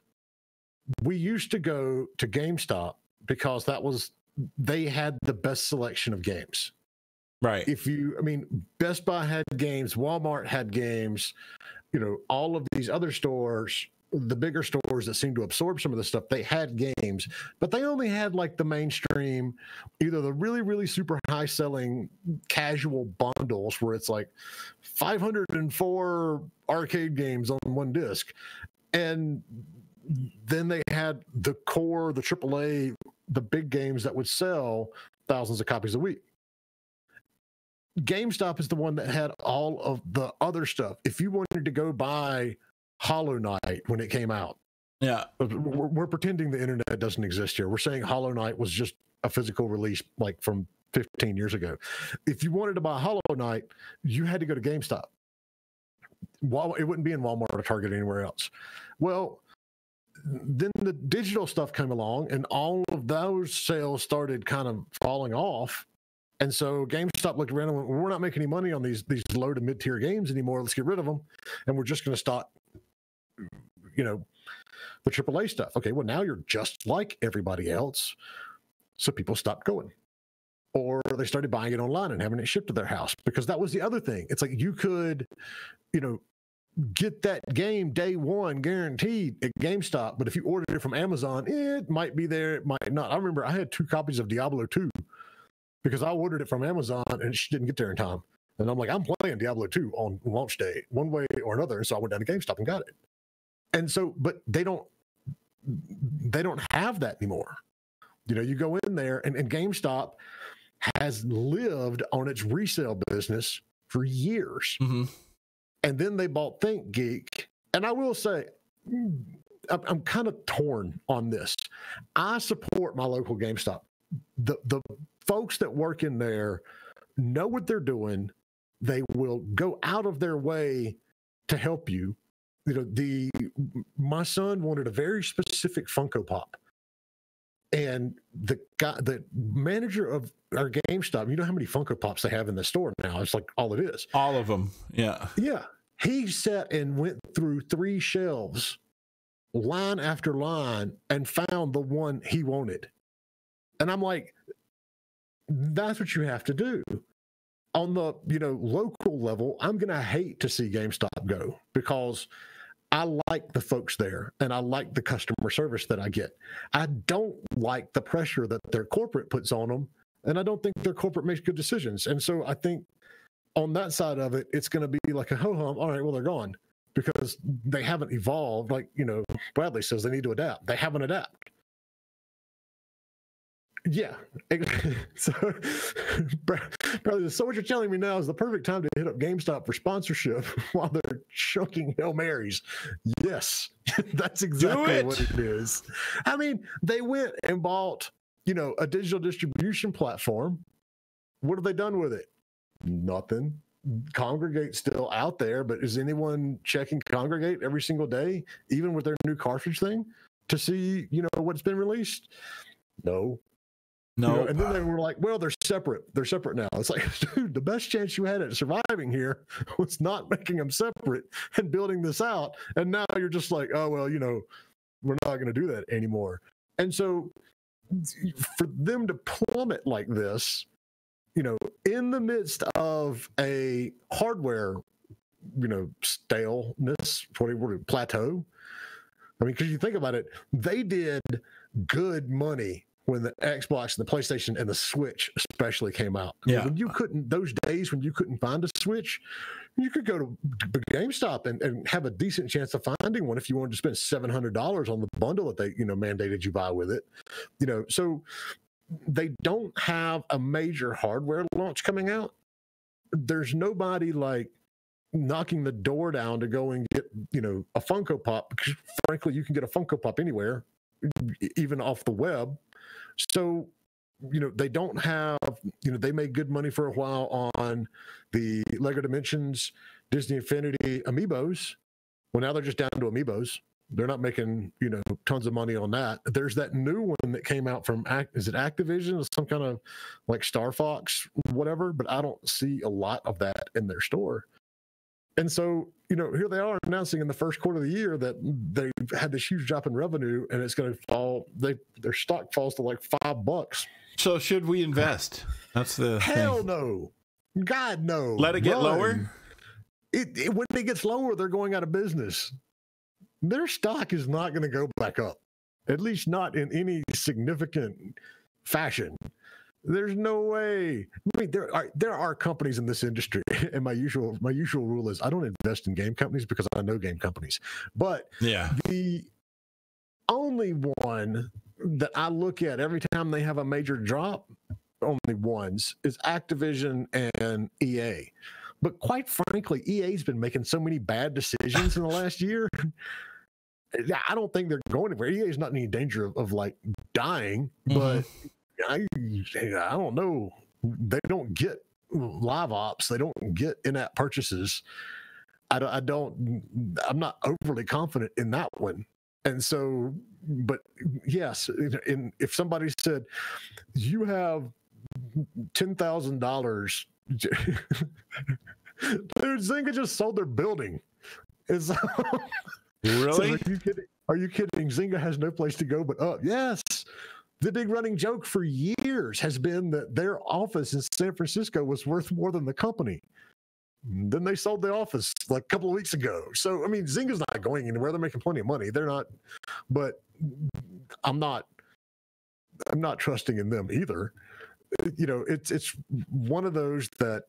Speaker 2: We used to go to GameStop because they had the best selection of games.
Speaker 1: Right.
Speaker 2: Best Buy had games, Walmart had games, all of these other stores, the bigger stores that seem to absorb some of this stuff, they had games, but they only had like the mainstream, either the really, really super high selling casual bundles where it's like 504 arcade games on one disc. And then they had the core, the AAA, the big games that would sell thousands of copies a week. GameStop is the one that had all of the other stuff. If you wanted to go buy Hollow Knight when it came out,
Speaker 1: yeah,
Speaker 2: we're pretending the internet doesn't exist here. We're saying Hollow Knight was just a physical release like from 15 years ago. If you wanted to buy Hollow Knight, you had to go to GameStop. It wouldn't be in Walmart or Target or anywhere else. Well, then the digital stuff came along, and all of those sales started kind of falling off. And so GameStop looked around and went, well, we're not making any money on these low to mid-tier games anymore. Let's get rid of them. And we're just going to stock, the AAA stuff. Okay, well, now you're just like everybody else. So people stopped going. Or they started buying it online and having it shipped to their house, because that was the other thing. It's like you could, get that game day one guaranteed at GameStop, but if you ordered it from Amazon, it might be there, it might not. I remember I had 2 copies of Diablo 2 because I ordered it from Amazon and it didn't get there in time. And I'm like, I'm playing Diablo 2 on launch day, one way or another. And so I went down to GameStop and got it. And so, but they don't have that anymore. You go in there and GameStop has lived on its resale business for years. Mm-hmm. And then they bought ThinkGeek. And I will say, I'm kind of torn on this. I support my local GameStop. The folks that work in there know what they're doing. They will go out of their way to help you. My son wanted a very specific Funko Pop. And the manager of our GameStop, you know how many Funko Pops they have in the store now? It's like all it is.
Speaker 1: All of them. Yeah.
Speaker 2: Yeah. He sat and went through 3 shelves, line after line, and found the one he wanted. And I'm like, that's what you have to do. On the, local level, I'm going to hate to see GameStop go, because I like the folks there and I like the customer service that I get. I don't like the pressure that their corporate puts on them, and I don't think their corporate makes good decisions. And so I think on that side of it, it's going to be like a ho-hum. All right, well, they're gone because they haven't evolved. Like, Bradley says they need to adapt. They haven't adapted. Yeah. So, Bradley, so what you're telling me now is the perfect time to hit up GameStop for sponsorship while they're chucking Hail Marys. Yes, that's exactly what it is. I mean, they went and bought, a digital distribution platform. What have they done with it? Nothing. Congregate's still out there, but is anyone checking Congregate every single day, even with their new cartridge thing, to see, what's been released? No. And then they were like, well, they're separate. They're separate now. It's like, dude, the best chance you had at surviving here was not making them separate and building this out. And now you're just like, oh, well, we're not going to do that anymore. And so for them to plummet like this, in the midst of a hardware, staleness, plateau. I mean, because you think about it, they did good money when the Xbox and the PlayStation and the Switch especially came out.
Speaker 1: Yeah.
Speaker 2: When you couldn't, those days when you couldn't find a Switch, you could go to GameStop and have a decent chance of finding one if you wanted to spend $700 on the bundle that they, mandated you buy with it. So they don't have a major hardware launch coming out. There's nobody like knocking the door down to go and get, a Funko Pop, because frankly, you can get a Funko Pop anywhere, even off the web. So, they don't have, they made good money for a while on the Lego Dimensions, Disney Infinity Amiibos. Well, now they're just down to Amiibos. They're not making, tons of money on that. There's that new one that came out from, is it Activision? Some kind of like Star Fox, whatever, but I don't see a lot of that in their store. And so, here they are announcing in the first quarter of the year that they had this huge drop in revenue and it's going to fall. Their stock falls to like $5.
Speaker 1: So should we invest? That's the
Speaker 2: hell
Speaker 1: thing.
Speaker 2: No. God, no.
Speaker 1: Let it get lower?
Speaker 2: When it gets lower, they're going out of business. Their stock is not going to go back up, at least not in any significant fashion. There's no way. I mean, there are companies in this industry, and my usual rule is I don't invest in game companies because I know game companies. But
Speaker 1: yeah,
Speaker 2: the only one that I look at every time they have a major drop, only ones, is Activision and EA. But quite frankly, EA's been making so many bad decisions in the last year. I don't think they're going anywhere. EA is not in any danger of like dying, but I don't know. They don't get live ops. They don't get in-app purchases. I'm not overly confident in that one. And so, but yes, if somebody said you have $10,000, dude, Zynga just sold their building. It's
Speaker 1: really?
Speaker 2: So are you kidding? Zynga has no place to go but up. Yes. The big running joke for years has been that their office in San Francisco was worth more than the company. Then they sold the office like a couple of weeks ago. So, I mean, Zynga's not going anywhere. They're making plenty of money. They're not, but I'm not trusting in them either. It's one of those that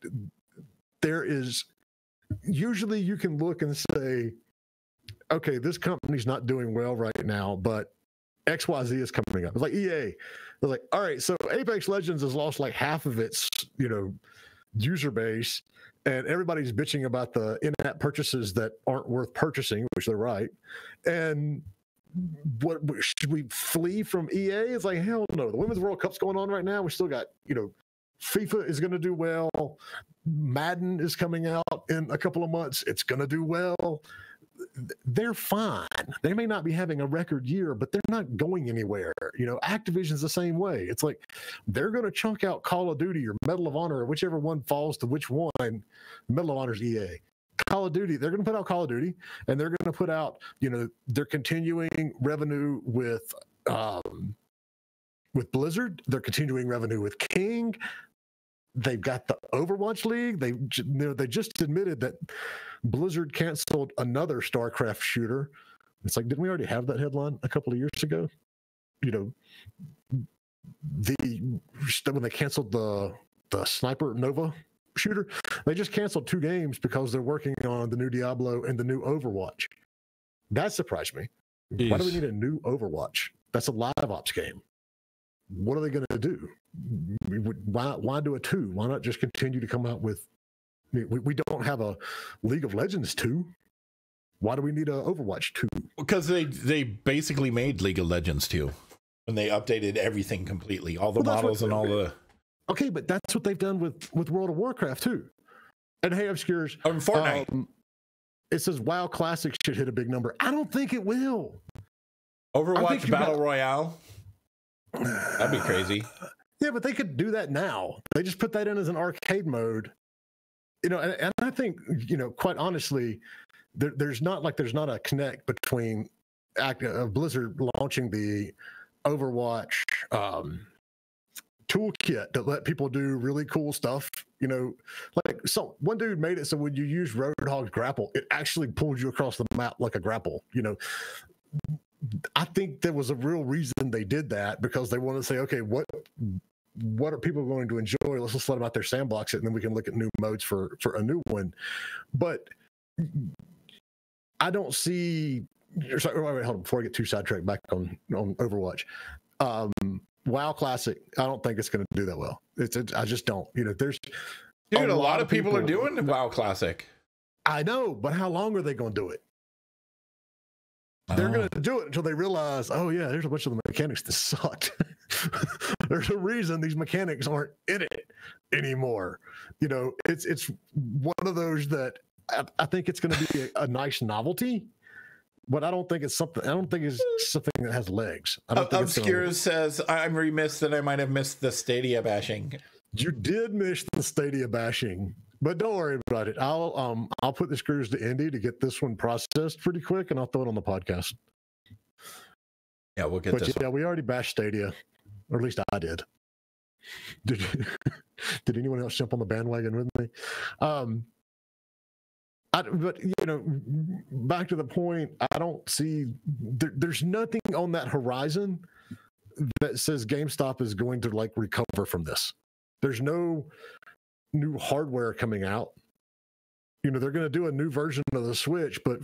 Speaker 2: there is, usually you can look and say, okay, this company's not doing well right now, but XYZ is coming up. It's like EA. They're like, all right, so Apex Legends has lost like half of its, user base, and everybody's bitching about the in-app purchases that aren't worth purchasing, which they're right. And what should we flee from EA? It's like, hell no. The Women's World Cup's going on right now. We still got, FIFA is going to do well. Madden is coming out in a couple of months. It's going to do well. They're fine. They may not be having a record year, but they're not going anywhere. Activision's the same way. It's like they're going to chunk out Call of Duty or Medal of Honor, or whichever one falls to which one. Medal of Honor's EA. Call of Duty, they're going to put out Call of Duty, and they're going to put out, their continuing revenue with Blizzard. They're continuing revenue with King. They've got the Overwatch League. They just admitted that Blizzard canceled another StarCraft shooter. It's like, didn't we already have that headline a couple of years ago? When they canceled the Sniper Nova shooter, they just canceled 2 games because they're working on the new Diablo and the new Overwatch. That surprised me.
Speaker 1: Jeez.
Speaker 2: Why do we need a new Overwatch? That's a live ops game. What are they going to do? Why do a 2? Why not just continue to come out with? We don't have a League of Legends 2. Why do we need a Overwatch 2?
Speaker 1: Because they basically made League of Legends 2 when they updated everything completely, all the models and all the.
Speaker 2: Okay, but that's what they've done with World of Warcraft too. And hey, Obscures,
Speaker 1: Fortnite.
Speaker 2: It says WoW Classic should hit a big number. I don't think it will.
Speaker 1: Overwatch Battle Royale. That'd be crazy.
Speaker 2: Yeah, but they could do that now. They just put that in as an arcade mode. And I think, quite honestly, there's not a connect between Blizzard launching the Overwatch toolkit to let people do really cool stuff. So one dude made it so when you use Roadhog's grapple, it actually pulls you across the map like a grapple. I think there was a real reason they did that, because they want to say, okay, what are people going to enjoy? Let's just let them out there sandbox it, and then we can look at new modes for a new one. But I don't see. Sorry, wait, hold on. Before I get too sidetracked back on Overwatch, WoW Classic, I don't think it's going to do that well. I just don't. There's
Speaker 1: a lot of people are doing the WoW Classic.
Speaker 2: I know, but how long are they going to do it? They're going to do it until they realize, oh yeah, there's a bunch of the mechanics that sucked. There's a reason these mechanics aren't in it anymore. It's one of those that I think it's going to be a nice novelty, but I don't think it's something that has legs. I don't think
Speaker 1: Obscure says, I'm remiss that I might have missed the Stadia bashing.
Speaker 2: You did miss the Stadia bashing. But don't worry about it. I'll put the screws to Indy to get this one processed pretty quick, and I'll throw it on the podcast.
Speaker 1: Yeah, we'll get this.
Speaker 2: Yeah, we already bashed Stadia, or at least I did. Did anyone else jump on the bandwagon with me? But back to the point. I don't see there's nothing on that horizon that says GameStop is going to recover from this. There's no new hardware coming out. They're going to do a new version of the Switch, but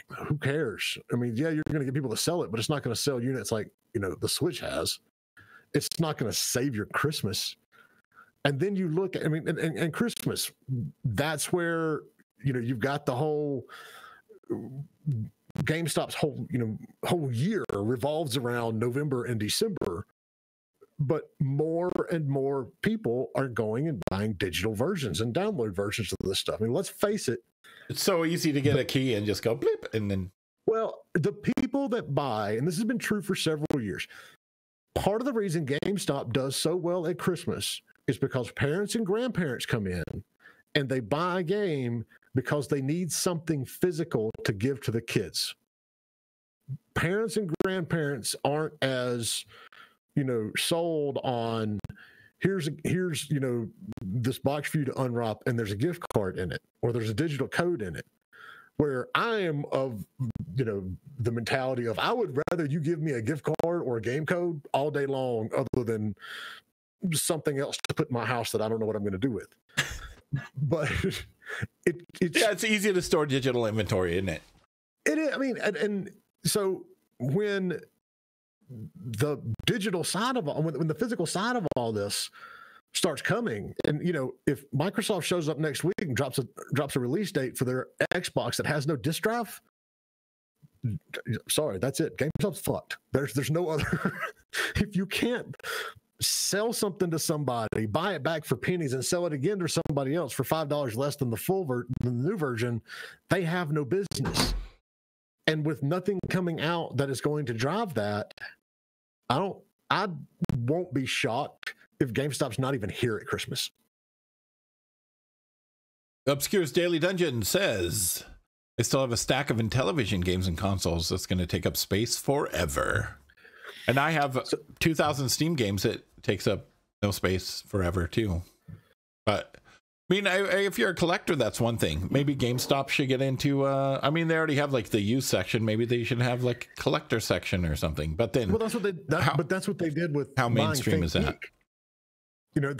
Speaker 2: who cares? I mean, yeah, you're going to get people to sell it, but it's not going to sell units like the Switch has. It's not going to save your Christmas. And then you look at, and Christmas, that's where you've got the whole GameStop's whole year revolves around November and December. But more and more people are going and buying digital versions and download versions of this stuff. Let's face it.
Speaker 1: It's so easy to get a key and just go blip and then.
Speaker 2: Well, the people that buy, and this has been true for several years, part of the reason GameStop does so well at Christmas is because parents and grandparents come in and they buy a game because they need something physical to give to the kids. Parents and grandparents aren't as sold on here's this box for you to unwrap and there's a gift card in it or there's a digital code in it. Where I am of the mentality of I would rather you give me a gift card or a game code all day long, other than something else to put in my house that I don't know what I'm going to do with. But it's
Speaker 1: easy to store digital inventory, isn't it?
Speaker 2: It is. And so when the digital side of when the physical side of all this starts coming, and if Microsoft shows up next week and drops a release date for their Xbox that has no disk drive, sorry, that's it. GameStop's fucked. There's no other. If you can't sell something to somebody, buy it back for pennies, and sell it again to somebody else for $5 less than the new version, they have no business. And with nothing coming out that is going to drive that, I won't be shocked if GameStop's not even here at Christmas.
Speaker 1: Obscure's Daily Dungeon says they still have a stack of Intellivision games and consoles that's going to take up space forever. And I have 2,000 Steam games that takes up no space forever too. But I mean, if you're a collector, that's one thing. Maybe GameStop should get into. I mean, they already have like the used section. Maybe they should have like a collector section or something. But then,
Speaker 2: well, that's what they. But that's what they did with
Speaker 1: how mainstream is that?
Speaker 2: Geek. You know,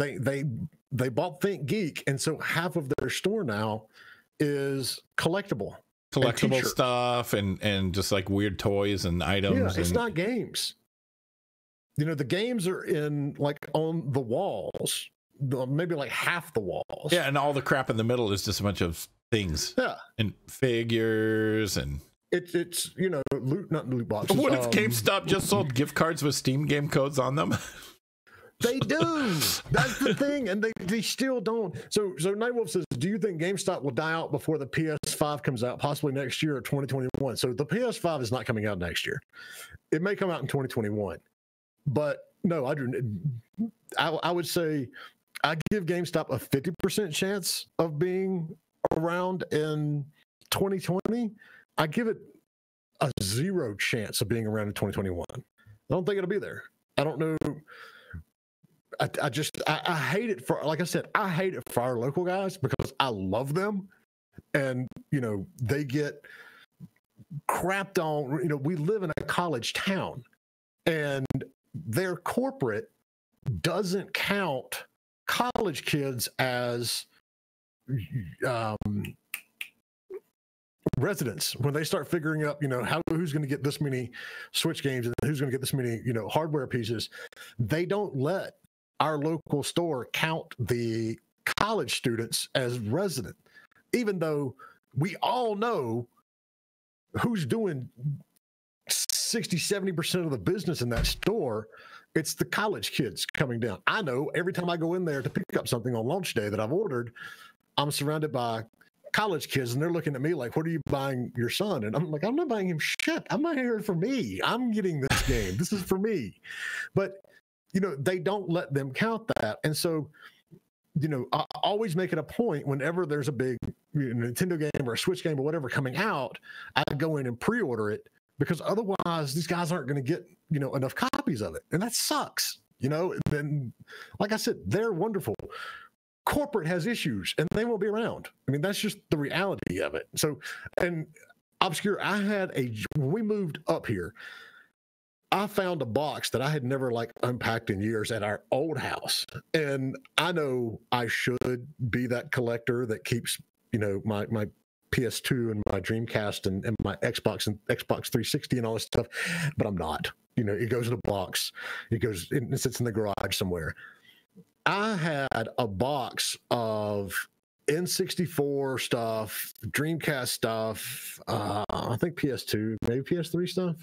Speaker 2: they bought Think Geek, and so half of their store now is collectible
Speaker 1: Stuff and just like weird toys and items.
Speaker 2: Yeah, it's not games. You know, the games are in like on the walls. Maybe like half the walls.
Speaker 1: Yeah, and all the crap in the middle is just a bunch of things.
Speaker 2: Yeah,
Speaker 1: and figures and
Speaker 2: it's you know not loot boxes.
Speaker 1: What if GameStop just sold gift cards with Steam game codes on them?
Speaker 2: They do. That's the thing, and they still don't. So Nightwolf says, do you think GameStop will die out before the PS5 comes out, possibly next year or 2021? So the PS5 is not coming out next year. It may come out in 2021, but no, I would say. I give GameStop a 50% chance of being around in 2020. I give it a 0 chance of being around in 2021. I don't think it'll be there. I don't know. I hate it for, like I said, I hate it for our local guys because I love them. And, you know, they get crapped on. You know, we live in a college town and their corporate doesn't count college kids as residents when they start figuring up, you know, who's going to get this many Switch games and who's going to get this many, you know, hardware pieces. They don't let our local store count the college students as resident, even though we all know who's doing 60-70% of the business in that store. It's the college kids coming down. I know every time I go in there to pick up something on launch day that I've ordered, I'm surrounded by college kids and they're looking at me like, what are you buying your son? And I'm like, I'm not buying him shit. I'm not here for me. I'm getting this game. This is for me. But, you know, they don't let them count that. And so, you know, I always make it a point whenever there's a big Nintendo game or a Switch game or whatever coming out, I go in and pre-order it. Because otherwise, these guys aren't going to get, you know, enough copies of it. And that sucks, you know. Then, like I said, they're wonderful. Corporate has issues, and they won't be around. I mean, that's just the reality of it. So, and Obscure, when we moved up here, I found a box that I had never, like, unpacked in years at our old house. And I know I should be that collector that keeps, you know, my PS2 and my Dreamcast and my Xbox and Xbox 360 and all this stuff, but I'm not. You know, it goes in a box. It sits in the garage somewhere. I had a box of N64 stuff, Dreamcast stuff, I think PS2, maybe PS3 stuff,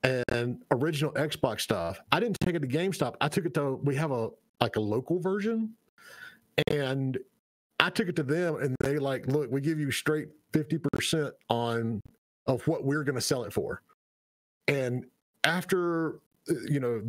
Speaker 2: and original Xbox stuff. I didn't take it to GameStop. I took it to, we have a local version, and I took it to them and they like, look, we give you straight 50% of what we're going to sell it for. And after, you know,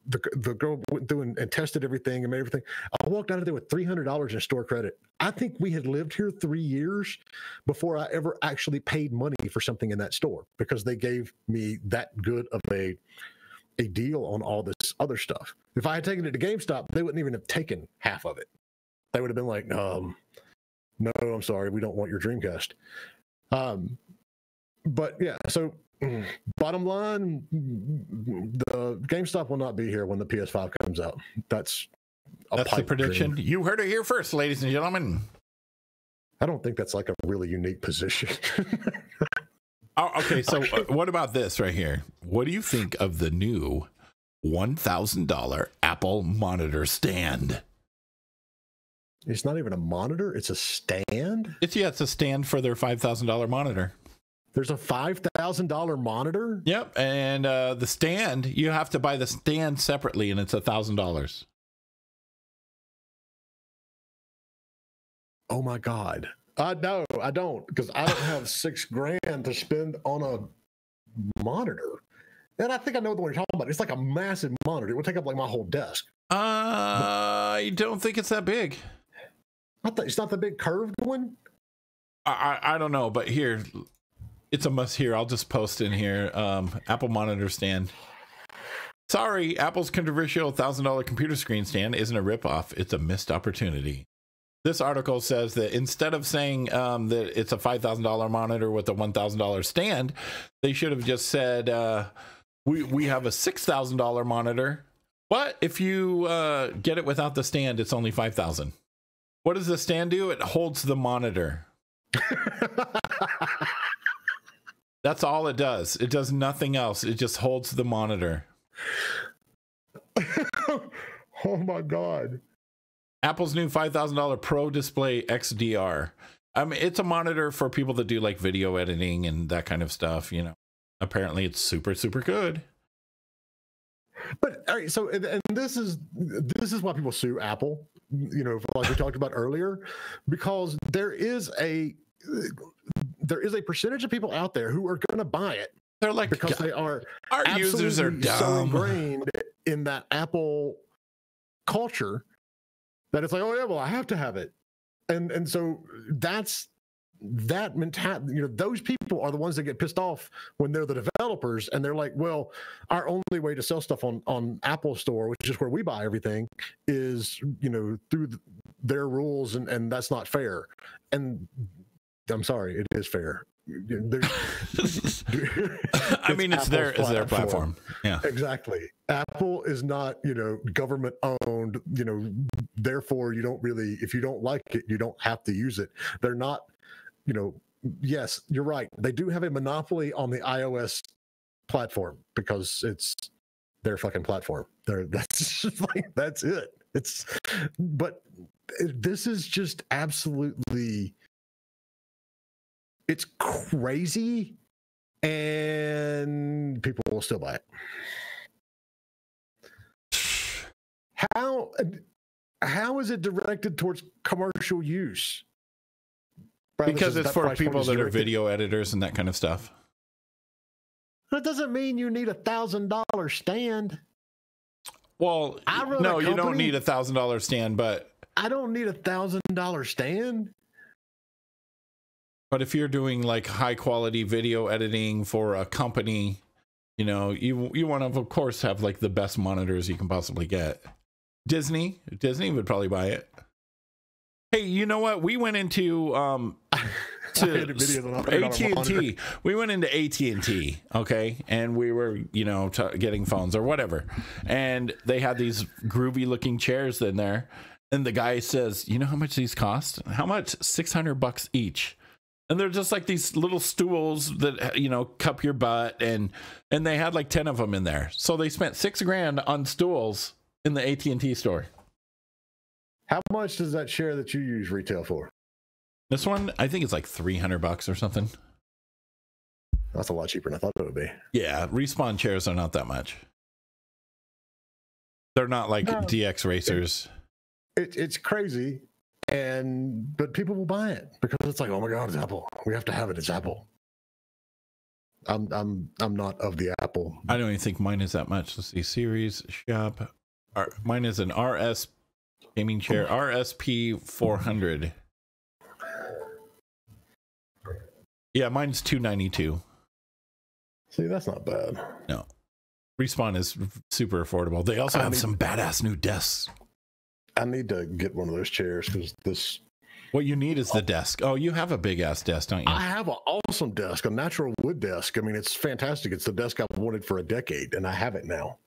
Speaker 2: the girl went through and tested everything and made everything, I walked out of there with $300 in store credit. I think we had lived here 3 years before I ever actually paid money for something in that store because they gave me that good of a deal on all this other stuff. If I had taken it to GameStop, they wouldn't even have taken half of it. They would have been like, no, I'm sorry, we don't want your Dreamcast. But yeah, so bottom line, the GameStop will not be here when the PS5 comes out. That's the prediction.
Speaker 1: Dream. You heard it here first, ladies and gentlemen.
Speaker 2: I don't think that's like a really unique position.
Speaker 1: Oh, okay, so what about this right here? What do you think of the new $1,000 Apple monitor stand?
Speaker 2: It's not even a monitor. It's a stand.
Speaker 1: It's a stand for their $5,000 monitor.
Speaker 2: There's a $5,000 monitor.
Speaker 1: Yep, and the stand, you have to buy the stand separately, and it's $1,000.
Speaker 2: Oh my God! No, I don't, because I don't have $6,000 to spend on a monitor. And I think I know the one you're talking about. It's like a massive monitor. It would take up like my whole desk.
Speaker 1: I don't think it's that big.
Speaker 2: It's not the big curved one.
Speaker 1: I don't know, but here, it's a must. Here, I'll just post in here. Apple monitor stand. Sorry, Apple's controversial $1,000 computer screen stand isn't a ripoff. It's a missed opportunity. This article says that instead of saying that it's a $5,000 monitor with a $1,000 stand, they should have just said, we have a $6,000 monitor, but if you get it without the stand, it's only $5,000. What does the stand do? It holds the monitor. That's all it does. It does nothing else. It just holds the monitor.
Speaker 2: Oh my God.
Speaker 1: Apple's new $5,000 Pro Display XDR. I mean, it's a monitor for people that do like video editing and that kind of stuff, you know. Apparently it's super, super good.
Speaker 2: But all right, so and this is why people sue Apple, you know, like we talked about earlier, because there is a percentage of people out there who are going to buy it.
Speaker 1: They're like,
Speaker 2: because they are
Speaker 1: our users are dumb,
Speaker 2: so ingrained in that Apple culture that it's like, oh yeah, well I have to have it, and so that mentality, you know, those people are the ones that get pissed off when they're the developers and they're like, well, our only way to sell stuff on Apple Store, which is where we buy everything, is, you know, through their rules, and that's not fair. And I'm sorry, it is fair.
Speaker 1: I mean, it's their platform. Yeah,
Speaker 2: exactly. Apple is not, you know, government owned, you know, therefore you don't really, if you don't like it, you don't have to use it. They're not, you know, yes, you're right. They do have a monopoly on the iOS platform because it's their fucking platform. That's just like, that's it. But this is just absolutely, it's crazy, and people will still buy it. How is it directed towards commercial use?
Speaker 1: Because it's for people that are video editors and that kind of stuff.
Speaker 2: That doesn't mean you need $1,000 stand.
Speaker 1: Well, no, you don't need $1,000 stand, but
Speaker 2: I don't need $1,000 stand.
Speaker 1: But if you're doing like high quality video editing for a company, you know, you want to, of course, have like the best monitors you can possibly get. Disney would probably buy it. Hey, you know what? We went into AT&T. We went into AT&T, okay, and we were, you know, getting phones or whatever, and they had these groovy looking chairs in there, and the guy says, "You know how much these cost? How much? $600 each." And they're just like these little stools that, you know, cup your butt, and they had like 10 of them in there. So they spent $6,000 on stools in the AT&T store.
Speaker 2: How much does that chair that you use retail for?
Speaker 1: This one, I think it's like $300 or something.
Speaker 2: That's a lot cheaper than I thought it would be.
Speaker 1: Yeah, Respawn chairs are not that much. They're not like DX racers.
Speaker 2: It's crazy, but people will buy it because it's like, oh my God, it's Apple. We have to have it. It's Apple. I'm not of the Apple.
Speaker 1: I don't even think mine is that much. Let's see, Series Shop. Mine is an RS gaming chair, RSP 400. Yeah, mine's $292.
Speaker 2: See, that's not bad.
Speaker 1: No, Respawn is super affordable. They also have some badass new desks.
Speaker 2: I need to get one of those chairs because this.
Speaker 1: What you need is the desk. Oh, you have a big ass desk, don't you?
Speaker 2: I have an awesome desk, a natural wood desk. I mean, it's fantastic. It's the desk I've wanted for a decade, and I have it now.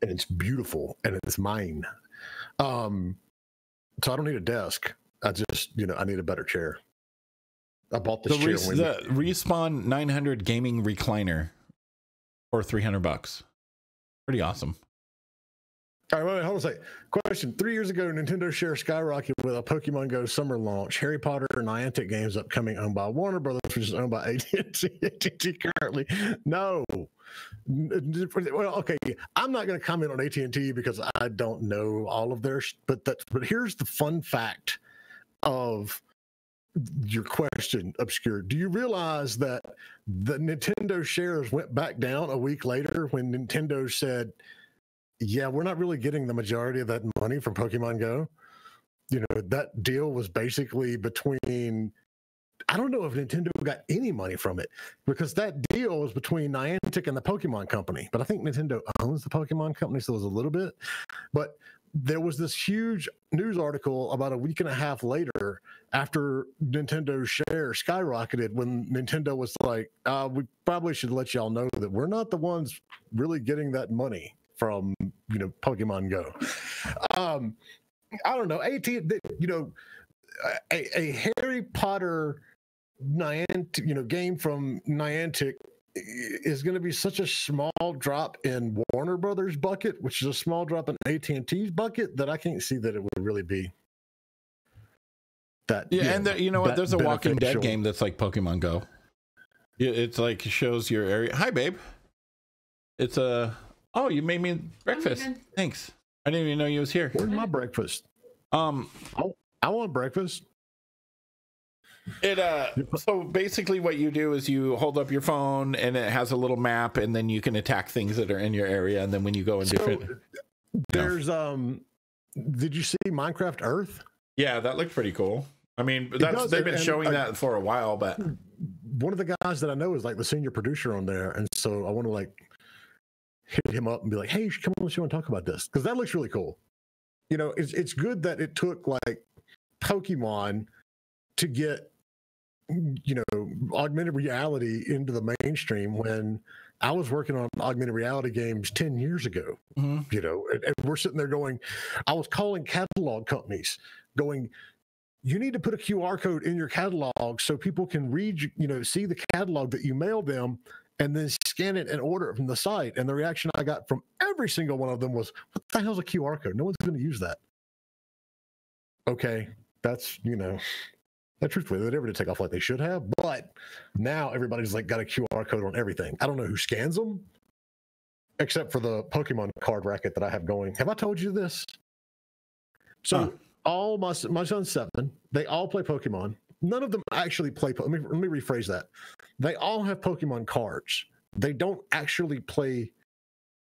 Speaker 2: And it's beautiful, and it's mine. So I don't need a desk. I just, you know, I need a better chair. I bought this chair.
Speaker 1: The Respawn 900 gaming recliner for $300. Pretty awesome.
Speaker 2: All right, wait, hold on a second. Question. 3 years ago, Nintendo share skyrocketed with a Pokemon Go summer launch. Harry Potter and Niantic games upcoming, owned by Warner Brothers, which is owned by AT&T currently. No. Well, okay. I'm not going to comment on AT&T because I don't know all of their, but here's the fun fact of your question, Obscure. Do you realize that the Nintendo shares went back down a week later when Nintendo said, yeah, we're not really getting the majority of that money from Pokemon Go? You know, that deal was basically between, I don't know if Nintendo got any money from it because that deal was between Niantic and the Pokemon Company. But I think Nintendo owns the Pokemon Company, so it was a little bit. But there was this huge news article about a week and a half later after Nintendo's share skyrocketed when Nintendo was like, we probably should let y'all know that we're not the ones really getting that money from, Pokemon Go. I don't know. A Harry Potter game from Niantic is going to be such a small drop in Warner Brothers bucket, which is a small drop in AT&T's bucket, that I can't see that it would really be that.
Speaker 1: Yeah, and you know what? There's a Walking Dead game that's like Pokemon Go. It's like shows your area. Hi, babe. It's a. Oh, you made me breakfast. Thanks. I didn't even know you was here.
Speaker 2: Where's my breakfast? I want breakfast.
Speaker 1: So basically what you do is you hold up your phone and it has a little map, and then you can attack things that are in your area, and then when you go in different
Speaker 2: there's did you see Minecraft Earth?
Speaker 1: Yeah, that looked pretty cool. I mean, they've been showing that for a while, but
Speaker 2: one of the guys that I know is like the senior producer on there, and so I want to like hit him up and be like, hey, you should come on the show and talk about this, because that looks really cool. It's good that it took like Pokemon to get augmented reality into the mainstream when I was working on augmented reality games 10 years ago. And we're sitting there going, I was calling catalog companies going, you need to put a QR code in your catalog so people can read, see the catalog that you mail them and then scan it and order it from the site. And the reaction I got from every single one of them was, what the hell's a QR code? No one's going to use that. Okay. That's, truthfully, they never did take off like they should have, but now everybody's like got a QR code on everything. I don't know who scans them, except for the Pokemon card racket that I have going. Have I told you this? So all my son's 7. They all play Pokemon. None of them actually play. Let me rephrase that. They all have Pokemon cards. They don't actually play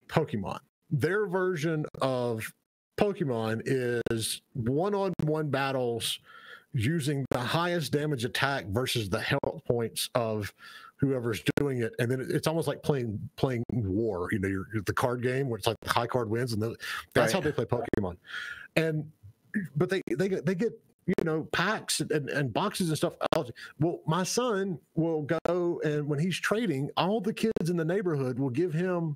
Speaker 2: Pokemon. Their version of Pokemon is one-on-one battles using the highest damage attack versus the health points of whoever's doing it, and then it's almost like playing war. The card game where it's like the high card wins, and that's how they play Pokemon. But they get packs and boxes and stuff. Well, my son will go, and when he's trading, all the kids in the neighborhood will give him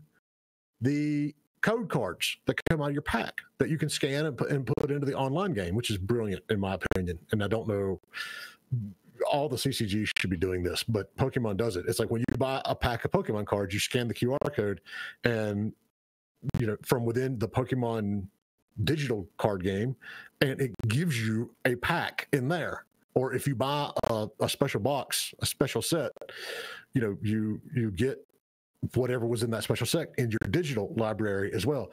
Speaker 2: the code cards that come out of your pack that you can scan and put into the online game, which is brilliant in my opinion. And I don't know, all the CCGs should be doing this, but Pokemon does it. It's like when you buy a pack of Pokemon cards, you scan the QR code, and from within the Pokemon digital card game, and it gives you a pack in there. Or if you buy a special box, a special set, you get whatever was in that special set in your digital library as well.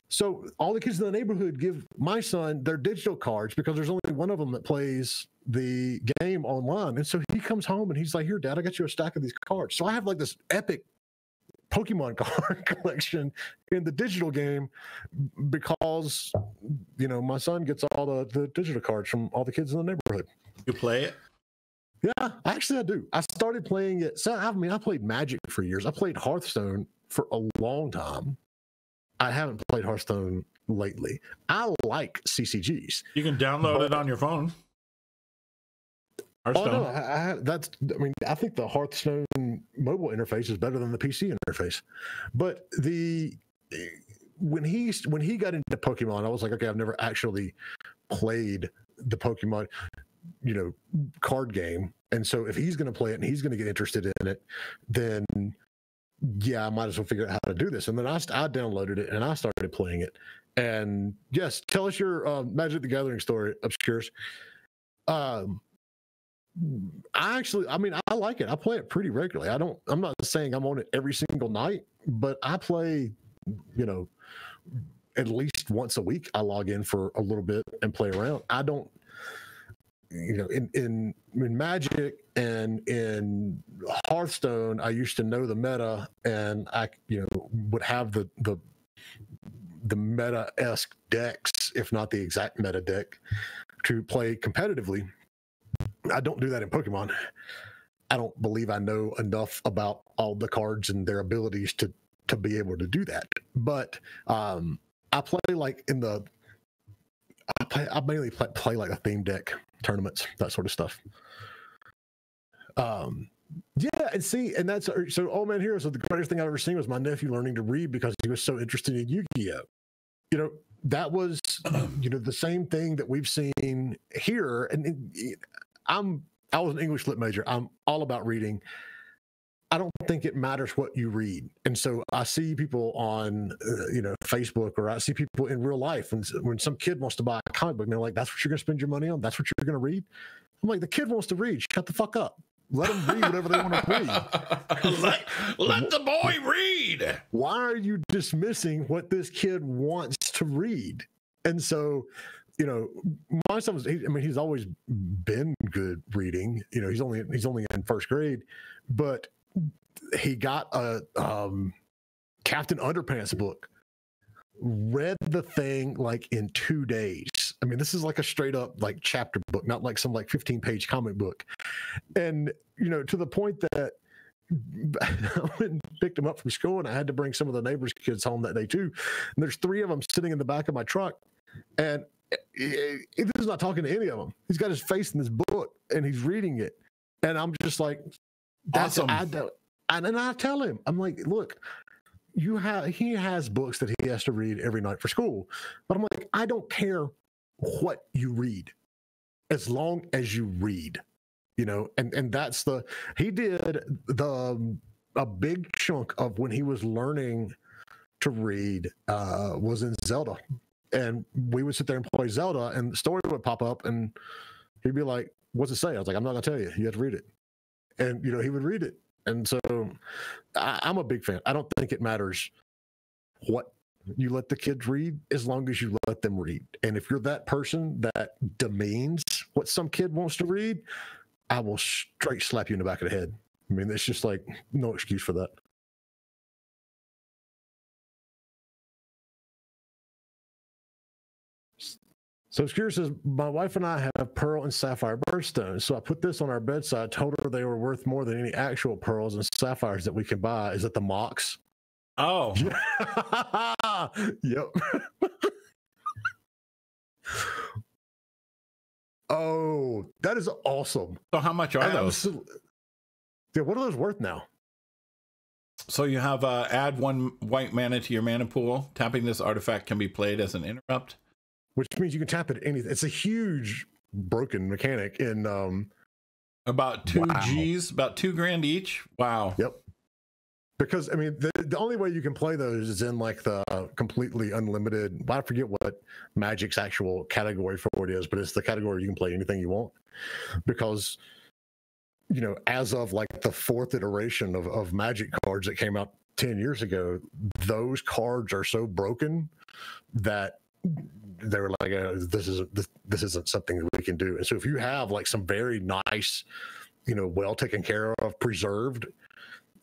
Speaker 2: So all the kids in the neighborhood give my son their digital cards because there's only one of them that plays the game online. And so he comes home and he's like, here, Dad, I got you a stack of these cards. So I have like this epic Pokemon card collection in the digital game because, my son gets all the digital cards from all the kids in the neighborhood.
Speaker 1: You play it?
Speaker 2: Yeah, actually I do. I started playing it. So I played Magic for years. I played Hearthstone for a long time. I haven't played Hearthstone lately. I like CCGs.
Speaker 1: You can download it on your phone.
Speaker 2: Hearthstone. Oh no, I think the Hearthstone mobile interface is better than the PC interface. But when he got into Pokemon, I was like, okay, I've never actually played the Pokemon card game, and so if he's going to play it and he's going to get interested in it, then I might as well figure out how to do this. And then I downloaded it and I started playing it. And yes, tell us your Magic the Gathering story, Obscures. I like it. I play it pretty regularly. I'm not saying I'm on it every single night, but I play at least once a week. I log in for a little bit and play around. I don't in Magic and in Hearthstone, I used to know the meta, and I would have the meta-esque decks, if not the exact meta deck, to play competitively. I don't do that in Pokemon. I don't believe I know enough about all the cards and their abilities to be able to do that. But I play like I mainly play like the theme deck tournaments, that sort of stuff. Yeah, and see, and that's so. Old Man Hero. So the greatest thing I've ever seen was my nephew learning to read because he was so interested in Yu-Gi-Oh. You know, that was the same thing that we've seen here. And I was an English lit major. I'm all about reading. I don't think it matters what you read. And so I see people on, Facebook, or I see people in real life. And when some kid wants to buy a comic book, and they're like, that's what you're going to spend your money on? That's what you're going to read? I'm like, the kid wants to read. Shut the fuck up. Let them read whatever they want to read.
Speaker 1: let the boy read.
Speaker 2: Why are you dismissing what this kid wants to read? And so, my son he's always been good reading. He's only in first grade, but he got a Captain Underpants book, read the thing like in 2 days. I mean, this is like a straight up like chapter book, not like some like 15-page comic book. And, to the point that I went and picked him up from school, and I had to bring some of the neighbors' kids home that day too. And there's 3 of them sitting in the back of my truck, and he's not talking to any of them. He's got his face in this book and he's reading it. And I'm just like, that's
Speaker 1: awesome.
Speaker 2: And I tell him, I'm like, look, he has books that he has to read every night for school. But I'm like, I don't care what you read, as long as you read, and that's he did a big chunk of when he was learning to read was in Zelda. And we would sit there and play Zelda, and the story would pop up, and he'd be like, what's it say? I was like, I'm not gonna tell you. You have to read it. And he would read it. And so I'm a big fan. I don't think it matters what you let the kids read, as long as you let them read. And if you're that person that demeans what some kid wants to read, I will straight slap you in the back of the head. I mean, it's just like no excuse for that. So Skir says, my wife and I have pearl and sapphire birthstones. So I put this on our bedside, told her they were worth more than any actual pearls and sapphires that we can buy. Is it the mocks?
Speaker 1: Oh.
Speaker 2: Yep. Oh, that is awesome.
Speaker 1: So how much are those?
Speaker 2: Yeah, what are those worth now?
Speaker 1: So you have add 1 white mana to your mana pool. Tapping this artifact can be played as an interrupt.
Speaker 2: Which means you can tap it anything. It's a huge broken mechanic in
Speaker 1: about 2 G's, about $2,000 each. Wow.
Speaker 2: Yep. Because I mean, the only way you can play those is in like the completely unlimited. I forget what Magic's actual category for it is, but it's the category you can play anything you want. Because as of like the 4th iteration of Magic cards that came out 10 years ago, those cards are so broken that they were like, this isn't something that we can do. And so if you have like some very nice, well taken care of, preserved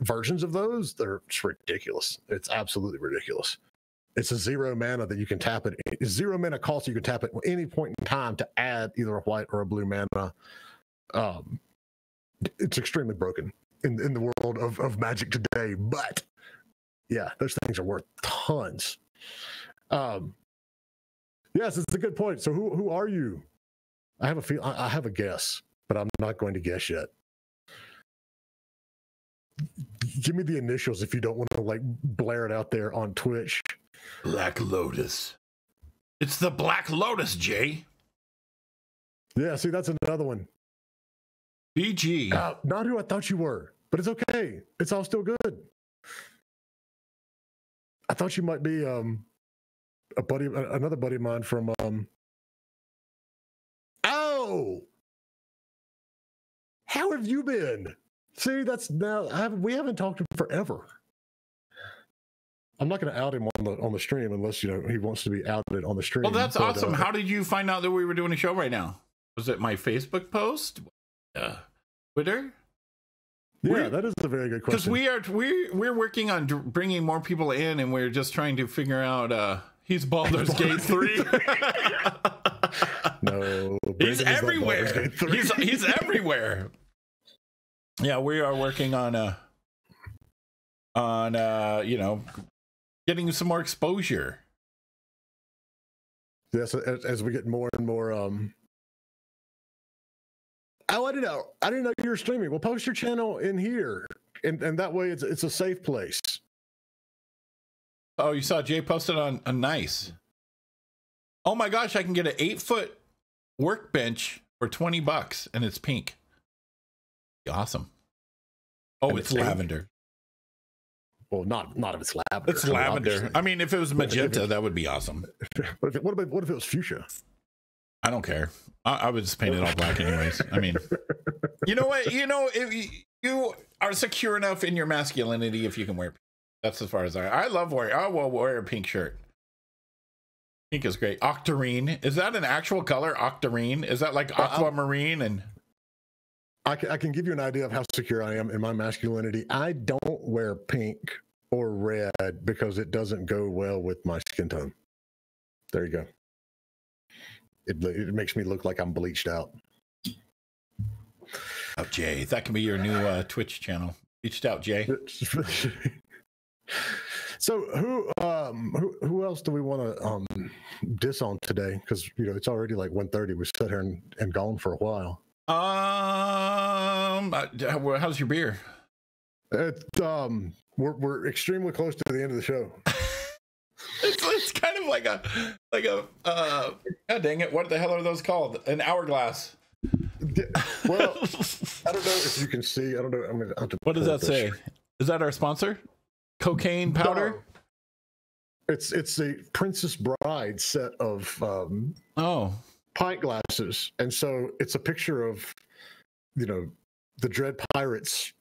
Speaker 2: versions of those, it's ridiculous. It's absolutely ridiculous. It's a 0 mana that you can tap it. It's 0 mana cost. You can tap it at any point in time to add either a white or a blue mana. It's extremely broken in the world of Magic today. But yeah, those things are worth tons. Yes, it's a good point. So who are you? I have a guess, but I'm not going to guess yet. Give me the initials if you don't want to like blare it out there on Twitch.
Speaker 1: Black Lotus. It's the Black Lotus, Jay.
Speaker 2: Yeah, see, that's another one.
Speaker 1: BG.
Speaker 2: Not who I thought you were, but it's okay. It's all still good. I thought you might be another buddy of mine from oh, how have you been? See, that's now we haven't talked to him forever. I'm not going to out him on the stream unless he wants to be outed on the stream.
Speaker 1: Well, that's awesome. How did you find out that we were doing a show right now? Was it my Facebook post? Twitter?
Speaker 2: Yeah, that is a very good question.
Speaker 1: Because we're working on bringing more people in, and we're just trying to figure out. He's Baldur's Gate 3.
Speaker 2: No,
Speaker 1: he's everywhere. He's everywhere. Yeah, we are working on getting some more exposure.
Speaker 2: Yes, as we get more and more. Oh, I didn't know you were streaming. Well, post your channel in here, and that way it's a safe place.
Speaker 1: Oh, you saw Jay posted on a nice. Oh my gosh, I can get an 8-foot workbench for $20 and it's pink. Awesome. Oh, and it's lavender.
Speaker 2: Well, not if it's lavender.
Speaker 1: It's lavender. I mean, if it was magenta, that would be awesome.
Speaker 2: What if it was fuchsia?
Speaker 1: I don't care. I would just paint it all black anyways. I mean, you know what? You know, if you are secure enough in your masculinity, if you can wear pink. That's as far as I love wearing. I will wear a pink shirt. Pink is great. Octarine. Is that an actual color? Octarine? Is that like aquamarine? And
Speaker 2: I can give you an idea of how secure I am in my masculinity. I don't wear pink or red because it doesn't go well with my skin tone. There you go. It makes me look like I'm bleached out.
Speaker 1: Oh, Jay, that can be your new Twitch channel. Bleached out, Jay.
Speaker 2: So who else do we want to diss on today? Because it's already like 1:30. We sat here and gone for a while.
Speaker 1: How's your beer?
Speaker 2: We're extremely close to the end of the show.
Speaker 1: It's kind of like a God dang it! What the hell are those called? An hourglass.
Speaker 2: Well, I don't know if you can see. I don't know. I'm gonna have to.
Speaker 1: What does that say? Is that our sponsor? Cocaine powder?
Speaker 2: No. It's a Princess Bride set of pint glasses, and so it's a picture of the Dread Pirates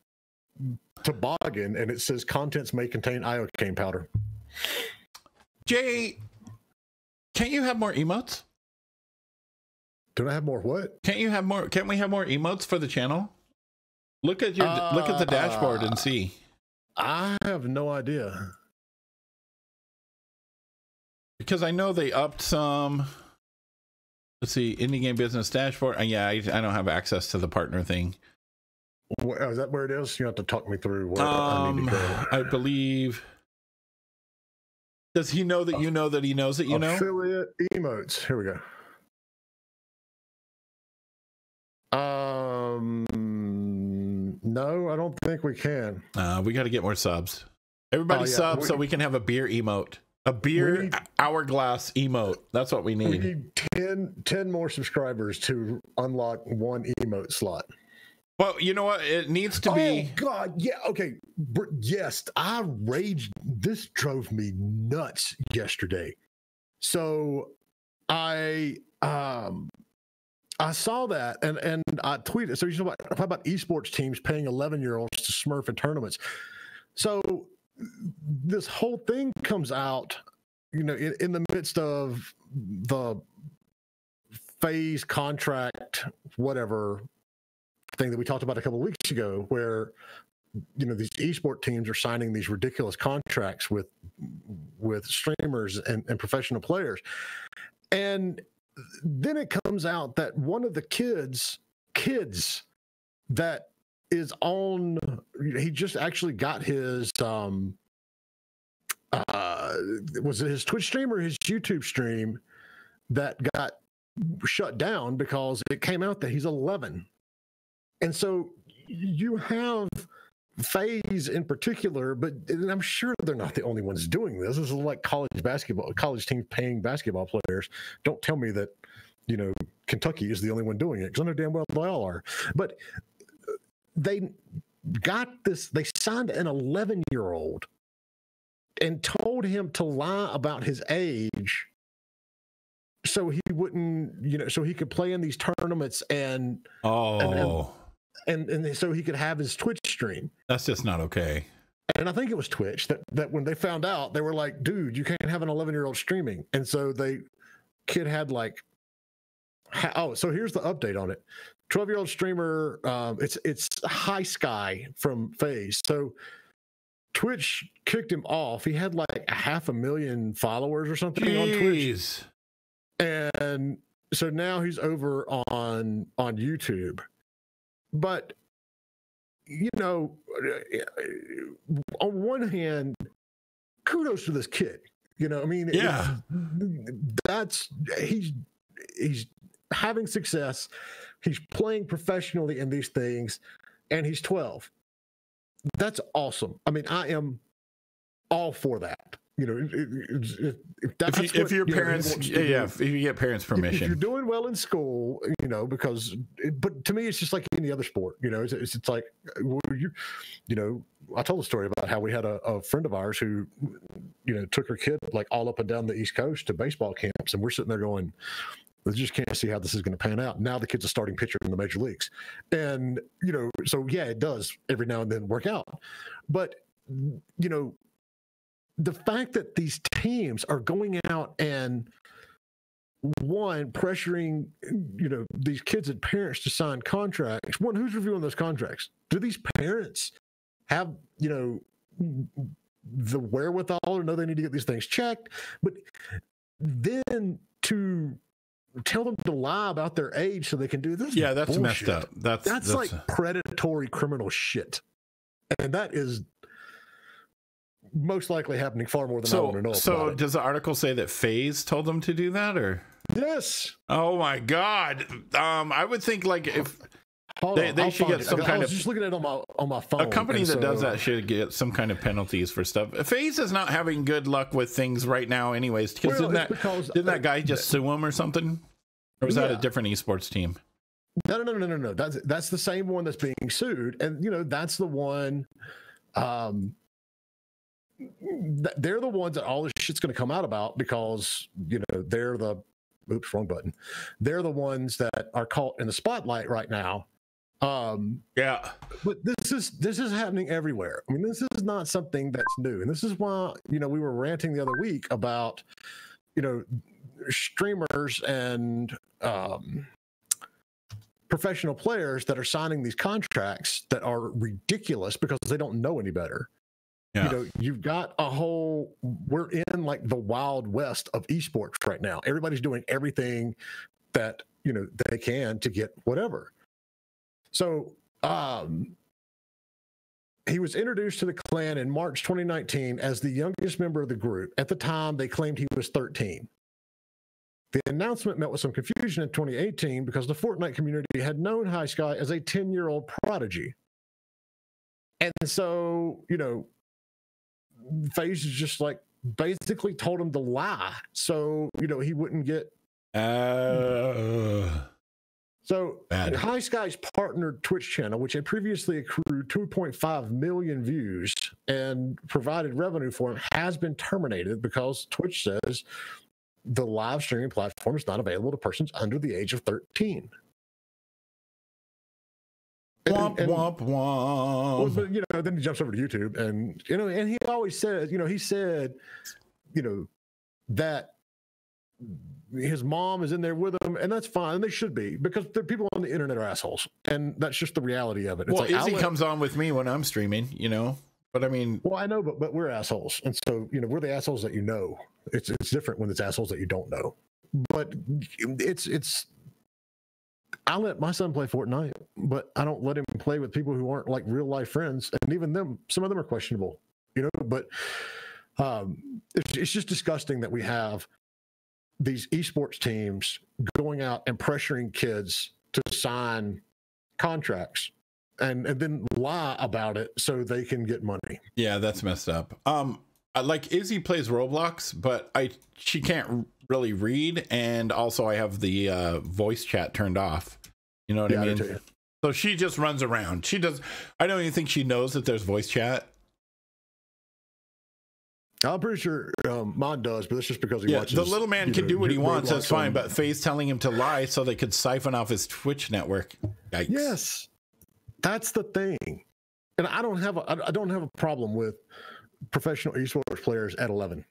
Speaker 2: toboggan, and it says contents may contain iocane powder.
Speaker 1: Jay, can't you have more emotes?
Speaker 2: Do I have more what?
Speaker 1: Can't we have more emotes for the channel? Look at the dashboard and see.
Speaker 2: I have no idea.
Speaker 1: Because I know they upped some. Let's see, indie game business dashboard. Yeah, I don't have access to the partner thing.
Speaker 2: Is that where it is? You have to talk me through where I need to go.
Speaker 1: I believe. Does he know that you know that he knows that you know?
Speaker 2: Affiliate emotes. Here we go. No, I don't think we can.
Speaker 1: We got to get more subs. Everybody sub so we can have a beer emote. A beer hourglass emote. That's what we need.
Speaker 2: We need 10 more subscribers to unlock one emote slot.
Speaker 1: Well, you know what? It needs to be.
Speaker 2: Oh, God. Yeah. Okay. Yes. I raged. This drove me nuts yesterday. So I saw that and I tweeted. So you know about esports teams paying 11-year-olds to smurf in tournaments. So this whole thing comes out, in the midst of the phase contract, whatever thing that we talked about a couple of weeks ago, where these esport teams are signing these ridiculous contracts with streamers and professional players, and then it comes out that one of the kids that is on, he just actually got his was it his Twitch stream or his YouTube stream that got shut down because it came out that he's 11. And so you have FaZe in particular, and I'm sure they're not the only ones doing this. This is like college teams paying basketball players. Don't tell me that, Kentucky is the only one doing it, because I know damn well they all are. But they signed an 11-year-old and told him to lie about his age so he wouldn't, so he could play in these tournaments and so he could have his Twitch stream.
Speaker 1: That's just not okay.
Speaker 2: And I think it was Twitch that when they found out, they were like, dude, you can't have an 11-year-old streaming. And so kid had so here's the update on it. 12-year-old streamer, it's High Sky from FaZe. So Twitch kicked him off. He had like 500,000 followers or something on Twitch. And so now he's over on YouTube. But on one hand, kudos to this kid. You know, I mean,
Speaker 1: Yeah.
Speaker 2: he's having success. He's playing professionally in these things, and he's 12. That's awesome. I mean, I am all for that. You know, if your
Speaker 1: parents, if you get parents' permission,
Speaker 2: if you're doing well in school, you know, because, but to me, it's just like any other sport. You know, it's like, you know, I told a story about how we had a friend of ours who, you know, took her kid like all up and down the East Coast to baseball camps, and we're sitting there going, we just can't see how this is going to pan out. Now the kid's a starting pitcher in the major leagues, and you know, so yeah, it does every now and then work out, but you know, the fact that these teams are going out and pressuring, you know, these kids and parents to sign contracts. One, who's reviewing those contracts? Do these parents have, you know, the wherewithal or know they need to get these things checked? But then to tell them to lie about their age so they can do this.
Speaker 1: Yeah, that's
Speaker 2: bullshit.
Speaker 1: messed up. That's
Speaker 2: like predatory criminal shit. And that is most likely happening far more than I want to know.
Speaker 1: So does the article say that FaZe told them to do that, or?
Speaker 2: Yes.
Speaker 1: Oh my God. I would think like if they should get some kind of. I was
Speaker 2: just looking at it on my phone.
Speaker 1: A company that does that should get some kind of penalties for stuff. FaZe is not having good luck with things right now, anyways. Because didn't that guy just sue him or something? Or was that a different esports team?
Speaker 2: No. That's the same one that's being sued, and you know that's the one. They're the ones that all this shit's going to come out about because you know they're the wrong button. They're the ones that are caught in the spotlight right now.
Speaker 1: Yeah,
Speaker 2: but this is happening everywhere. I mean, this is not something that's new, and this is why you know we were ranting the other week about you know streamers and professional players that are signing these contracts that are ridiculous because they don't know any better. Yeah. You know, you've got we're in like the Wild West of esports right now. Everybody's doing everything that, you know, they can to get whatever. So, he was introduced to the clan in March 2019 as the youngest member of the group. At the time, they claimed he was 13. The announcement met with some confusion in 2018 because the Fortnite community had known High Sky as a 10-year-old prodigy. And so, you know, FaZe just like basically told him to lie so you know he wouldn't get so bad. High Sky's partnered Twitch channel, which had previously accrued 2.5 million views and provided revenue for him, has been terminated because Twitch says the live streaming platform is not available to persons under the age of 13.
Speaker 1: Womp, womp, womp.
Speaker 2: Well, but, you know, then he jumps over to YouTube and, you know, and he always says, you know, he said, you know, that his mom is in there with him, and that's fine. And they should be, because the people on the internet are assholes. And that's just the reality of it. It's
Speaker 1: well,
Speaker 2: like,
Speaker 1: Izzy comes on with me when I'm streaming, you know, but I mean.
Speaker 2: Well, I know, but we're assholes. And so, you know, we're the assholes that you know. It's different when it's assholes that you don't know. But it's, I let my son play Fortnite, but I don't let him play with people who aren't like real life friends. And even them, some of them are questionable, you know, but it's just disgusting that we have these esports teams going out and pressuring kids to sign contracts and then lie about it so they can get money.
Speaker 1: Yeah, that's messed up. Like Izzy plays Roblox, but she can't really read, and also I have the voice chat turned off. You know what I mean? So she just runs around. She does. I don't even think she knows that there's voice chat.
Speaker 2: I'm pretty sure Mon does, but that's just because he watches.
Speaker 1: The little man can do what he wants. That's fine. But FaZe telling him to lie so they could siphon off his Twitch network. Yikes. Yes,
Speaker 2: that's the thing. And I don't have a problem with professional esports players at 11.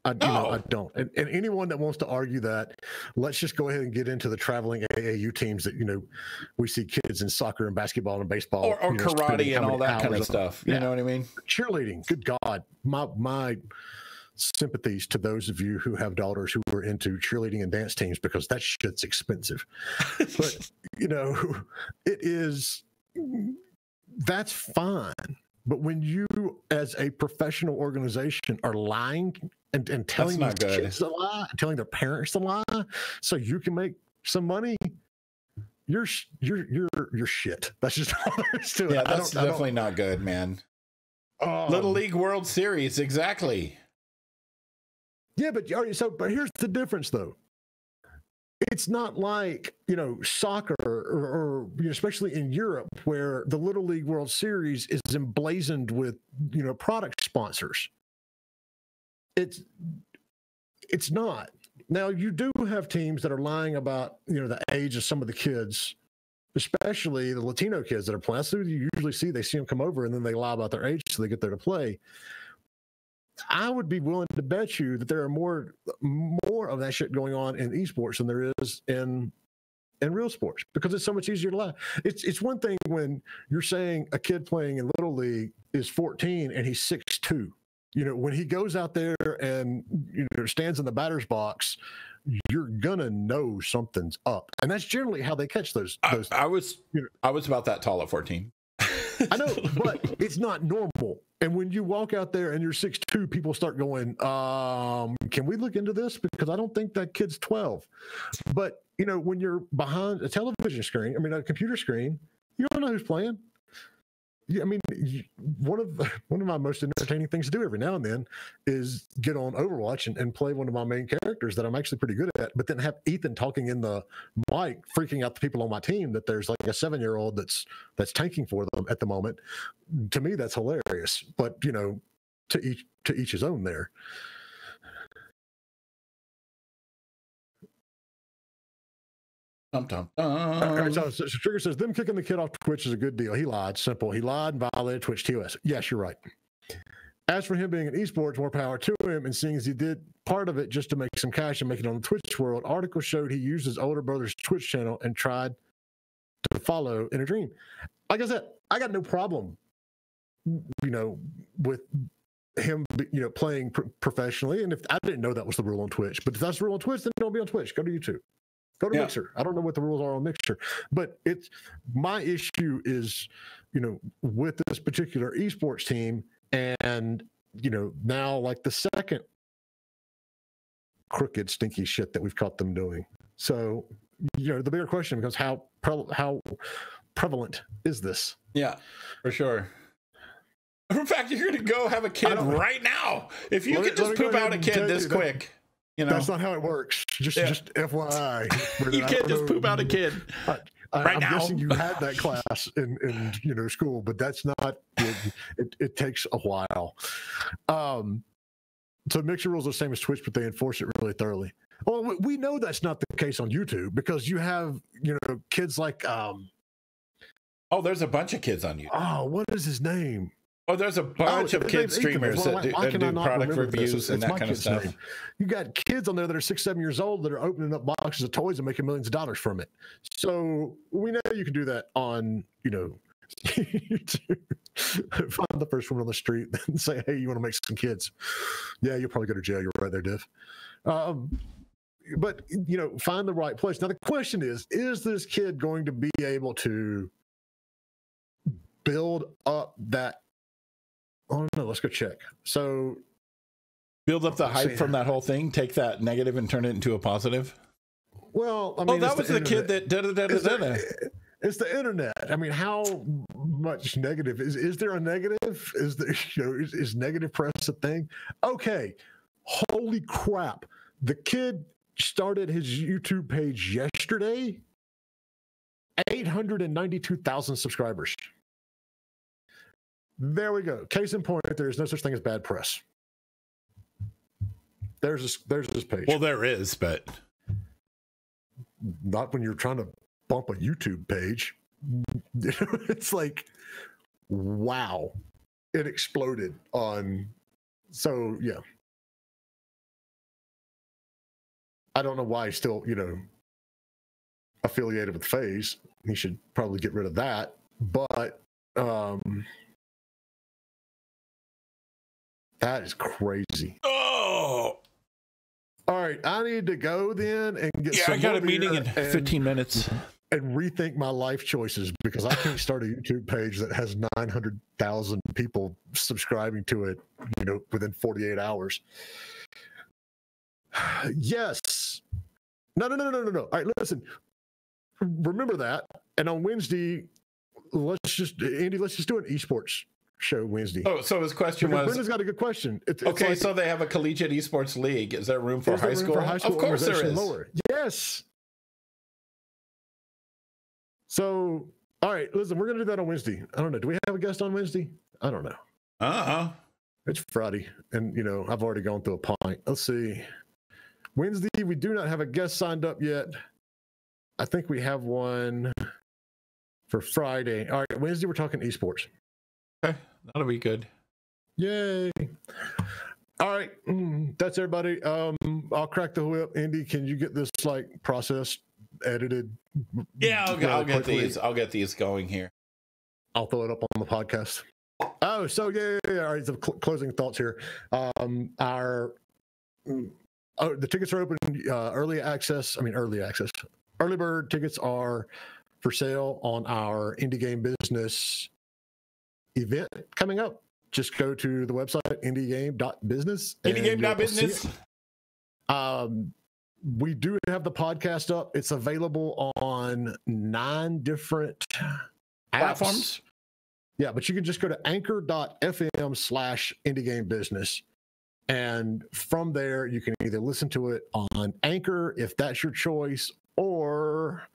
Speaker 2: I don't. And anyone that wants to argue that, let's just go ahead and get into the traveling AAU teams that, you know, we see kids in soccer and basketball and baseball.
Speaker 1: Or karate and all that kind of stuff. You know what I mean?
Speaker 2: Cheerleading. Good God. My sympathies to those of you who have daughters who are into cheerleading and dance teams, because that shit's expensive. But, you know, that's fine. But when you, as a professional organization, are lying and telling these kids a lie, telling their parents a lie, so you can make some money, you're shit. That's just all there is to it.
Speaker 1: Yeah, that's definitely not good, man. Little League World Series, exactly.
Speaker 2: Yeah, but here's the difference, though. It's not like, soccer or especially in Europe, where the Little League World Series is emblazoned with, product sponsors. It's not. Now, you do have teams that are lying about, the age of some of the kids, especially the Latino kids that are playing. That's what you usually see. They see them come over and then they lie about their age so they get there to play. I would be willing to bet you that there are more of that shit going on in esports than there is in real sports, because it's so much easier to lie. It's one thing when you're saying a kid playing in Little League is 14 and he's 6'2". When he goes out there and stands in the batter's box, you're gonna know something's up, and that's generally how they catch those.
Speaker 1: I was about that tall at 14.
Speaker 2: I know, but it's not normal. And when you walk out there and you're 6'2", people start going, can we look into this? Because I don't think that kid's 12. But, when you're behind a television screen, a computer screen, you don't know who's playing. Yeah, one of my most entertaining things to do every now and then is get on Overwatch and play one of my main characters that I'm actually pretty good at, but then have Ethan talking in the mic, freaking out the people on my team that there's like a 7-year-old that's tanking for them at the moment. To me, that's hilarious. But to each his own there. All right, so Trigger says, them kicking the kid off Twitch is a good deal. He lied. Simple. He lied and violated Twitch TOS. Yes, you're right. As for him being in esports, more power to him. And seeing as he did part of it just to make some cash and make it on the Twitch world, article showed he used his older brother's Twitch channel and tried to follow in a dream. Like I said, I got no problem, with him, playing professionally. And if I didn't know that was the rule on Twitch, but if that's the rule on Twitch, then don't be on Twitch. Go to YouTube. Go to Mixer. I don't know what the rules are on Mixer, but my issue is, with this particular esports team, and now like the second crooked, stinky shit that we've caught them doing. So, the bigger question becomes how prevalent is this?
Speaker 1: Yeah, for sure. In fact, you're going to go have a kid right now. If you could just poop out a kid this quick.
Speaker 2: That's not how it works. Just FYI.
Speaker 1: You can't just poop out a kid
Speaker 2: I'm guessing you had that class in school, but that's not. It takes a while. So Mixer rules are the same as Twitch, but they enforce it really thoroughly. Well, we know that's not the case on YouTube because you have kids like.
Speaker 1: There's a bunch of kids on YouTube.
Speaker 2: Oh, what is his name?
Speaker 1: Oh, there's a bunch of kid streamers that do product reviews and that kind of stuff.
Speaker 2: You got kids on there that are 6, 7 years old that are opening up boxes of toys and making millions of dollars from it. So we know you can do that on, YouTube. Find the first one on the street and say, hey, you want to make some kids? Yeah, you'll probably go to jail. You're right there, Div. But, find the right place. Now, the question is this kid going to be able to build up that? Oh no, let's go check. So
Speaker 1: build up the hype from that whole thing, take that negative and turn it into a positive.
Speaker 2: Well,
Speaker 1: that was the kid that
Speaker 2: it's the internet. How much negative is there a negative? Is there is negative press a thing? Okay. Holy crap. The kid started his YouTube page yesterday. 892,000 subscribers. There we go. Case in point, there is no such thing as bad press. There's this page.
Speaker 1: Well, there is, but
Speaker 2: not when you're trying to bump a YouTube page. It's like, wow, it exploded on. So yeah, I don't know why he's still affiliated with FaZe. He should probably get rid of that, but that is crazy.
Speaker 1: Oh,
Speaker 2: all right. I need to go then and get.
Speaker 1: Yeah, I got a meeting in 15 minutes.
Speaker 2: and rethink my life choices because I can't start a YouTube page that has 900,000 people subscribing to it, within 48 hours. Yes. No. All right, listen. Remember that. And on Wednesday, let's just do an esports show Wednesday.
Speaker 1: Oh, so his question was,
Speaker 2: Brenda's got a good question. It's
Speaker 1: okay, so they have a collegiate esports league. Is there room for high school? Of course there is.
Speaker 2: Lower? Yes. So, all right, listen, we're going to do that on Wednesday. I don't know. Do we have a guest on Wednesday? I don't know. It's Friday, and, I've already gone through a pint. Let's see. Wednesday, we do not have a guest signed up yet. I think we have one for Friday. All right, Wednesday, we're talking esports.
Speaker 1: Okay, that'll be good.
Speaker 2: Yay. All right, that's everybody. I'll crack the whip. Andy, can you get this processed, edited?
Speaker 1: Yeah, I'll get these. I'll get these going here.
Speaker 2: I'll throw it up on the podcast. Oh, so yeah. All right, so closing thoughts here. The tickets are open. Early bird tickets are for sale on our Indie Game Business event coming up. Just go to the website indiegame.business.
Speaker 1: Indiegame.business.
Speaker 2: We do have the podcast up. It's available on 9 different
Speaker 1: platforms.
Speaker 2: Yeah, but you can just go to anchor.fm/indiegamebusiness. And from there, you can either listen to it on Anchor, if that's your choice, or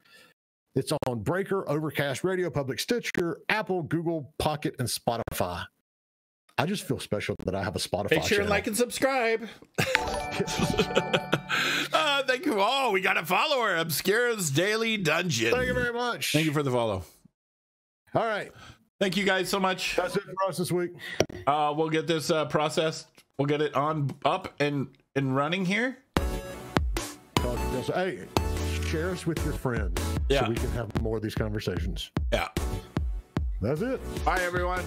Speaker 2: it's on Breaker, Overcast Radio, Public Stitcher, Apple, Google, Pocket, and Spotify. I just feel special that I have a Spotify
Speaker 1: Make sure
Speaker 2: channel.
Speaker 1: And like and subscribe. Thank you all. We got a follower, Obscura's Daily Dungeon.
Speaker 2: Thank you very much.
Speaker 1: Thank you for the follow.
Speaker 2: All right.
Speaker 1: Thank you guys so much.
Speaker 2: That's it for us this week.
Speaker 1: We'll get this processed. We'll get it up and running here.
Speaker 2: Hey, share us with your friends so we can have more of these conversations.
Speaker 1: Yeah.
Speaker 2: That's it.
Speaker 1: Bye, everyone.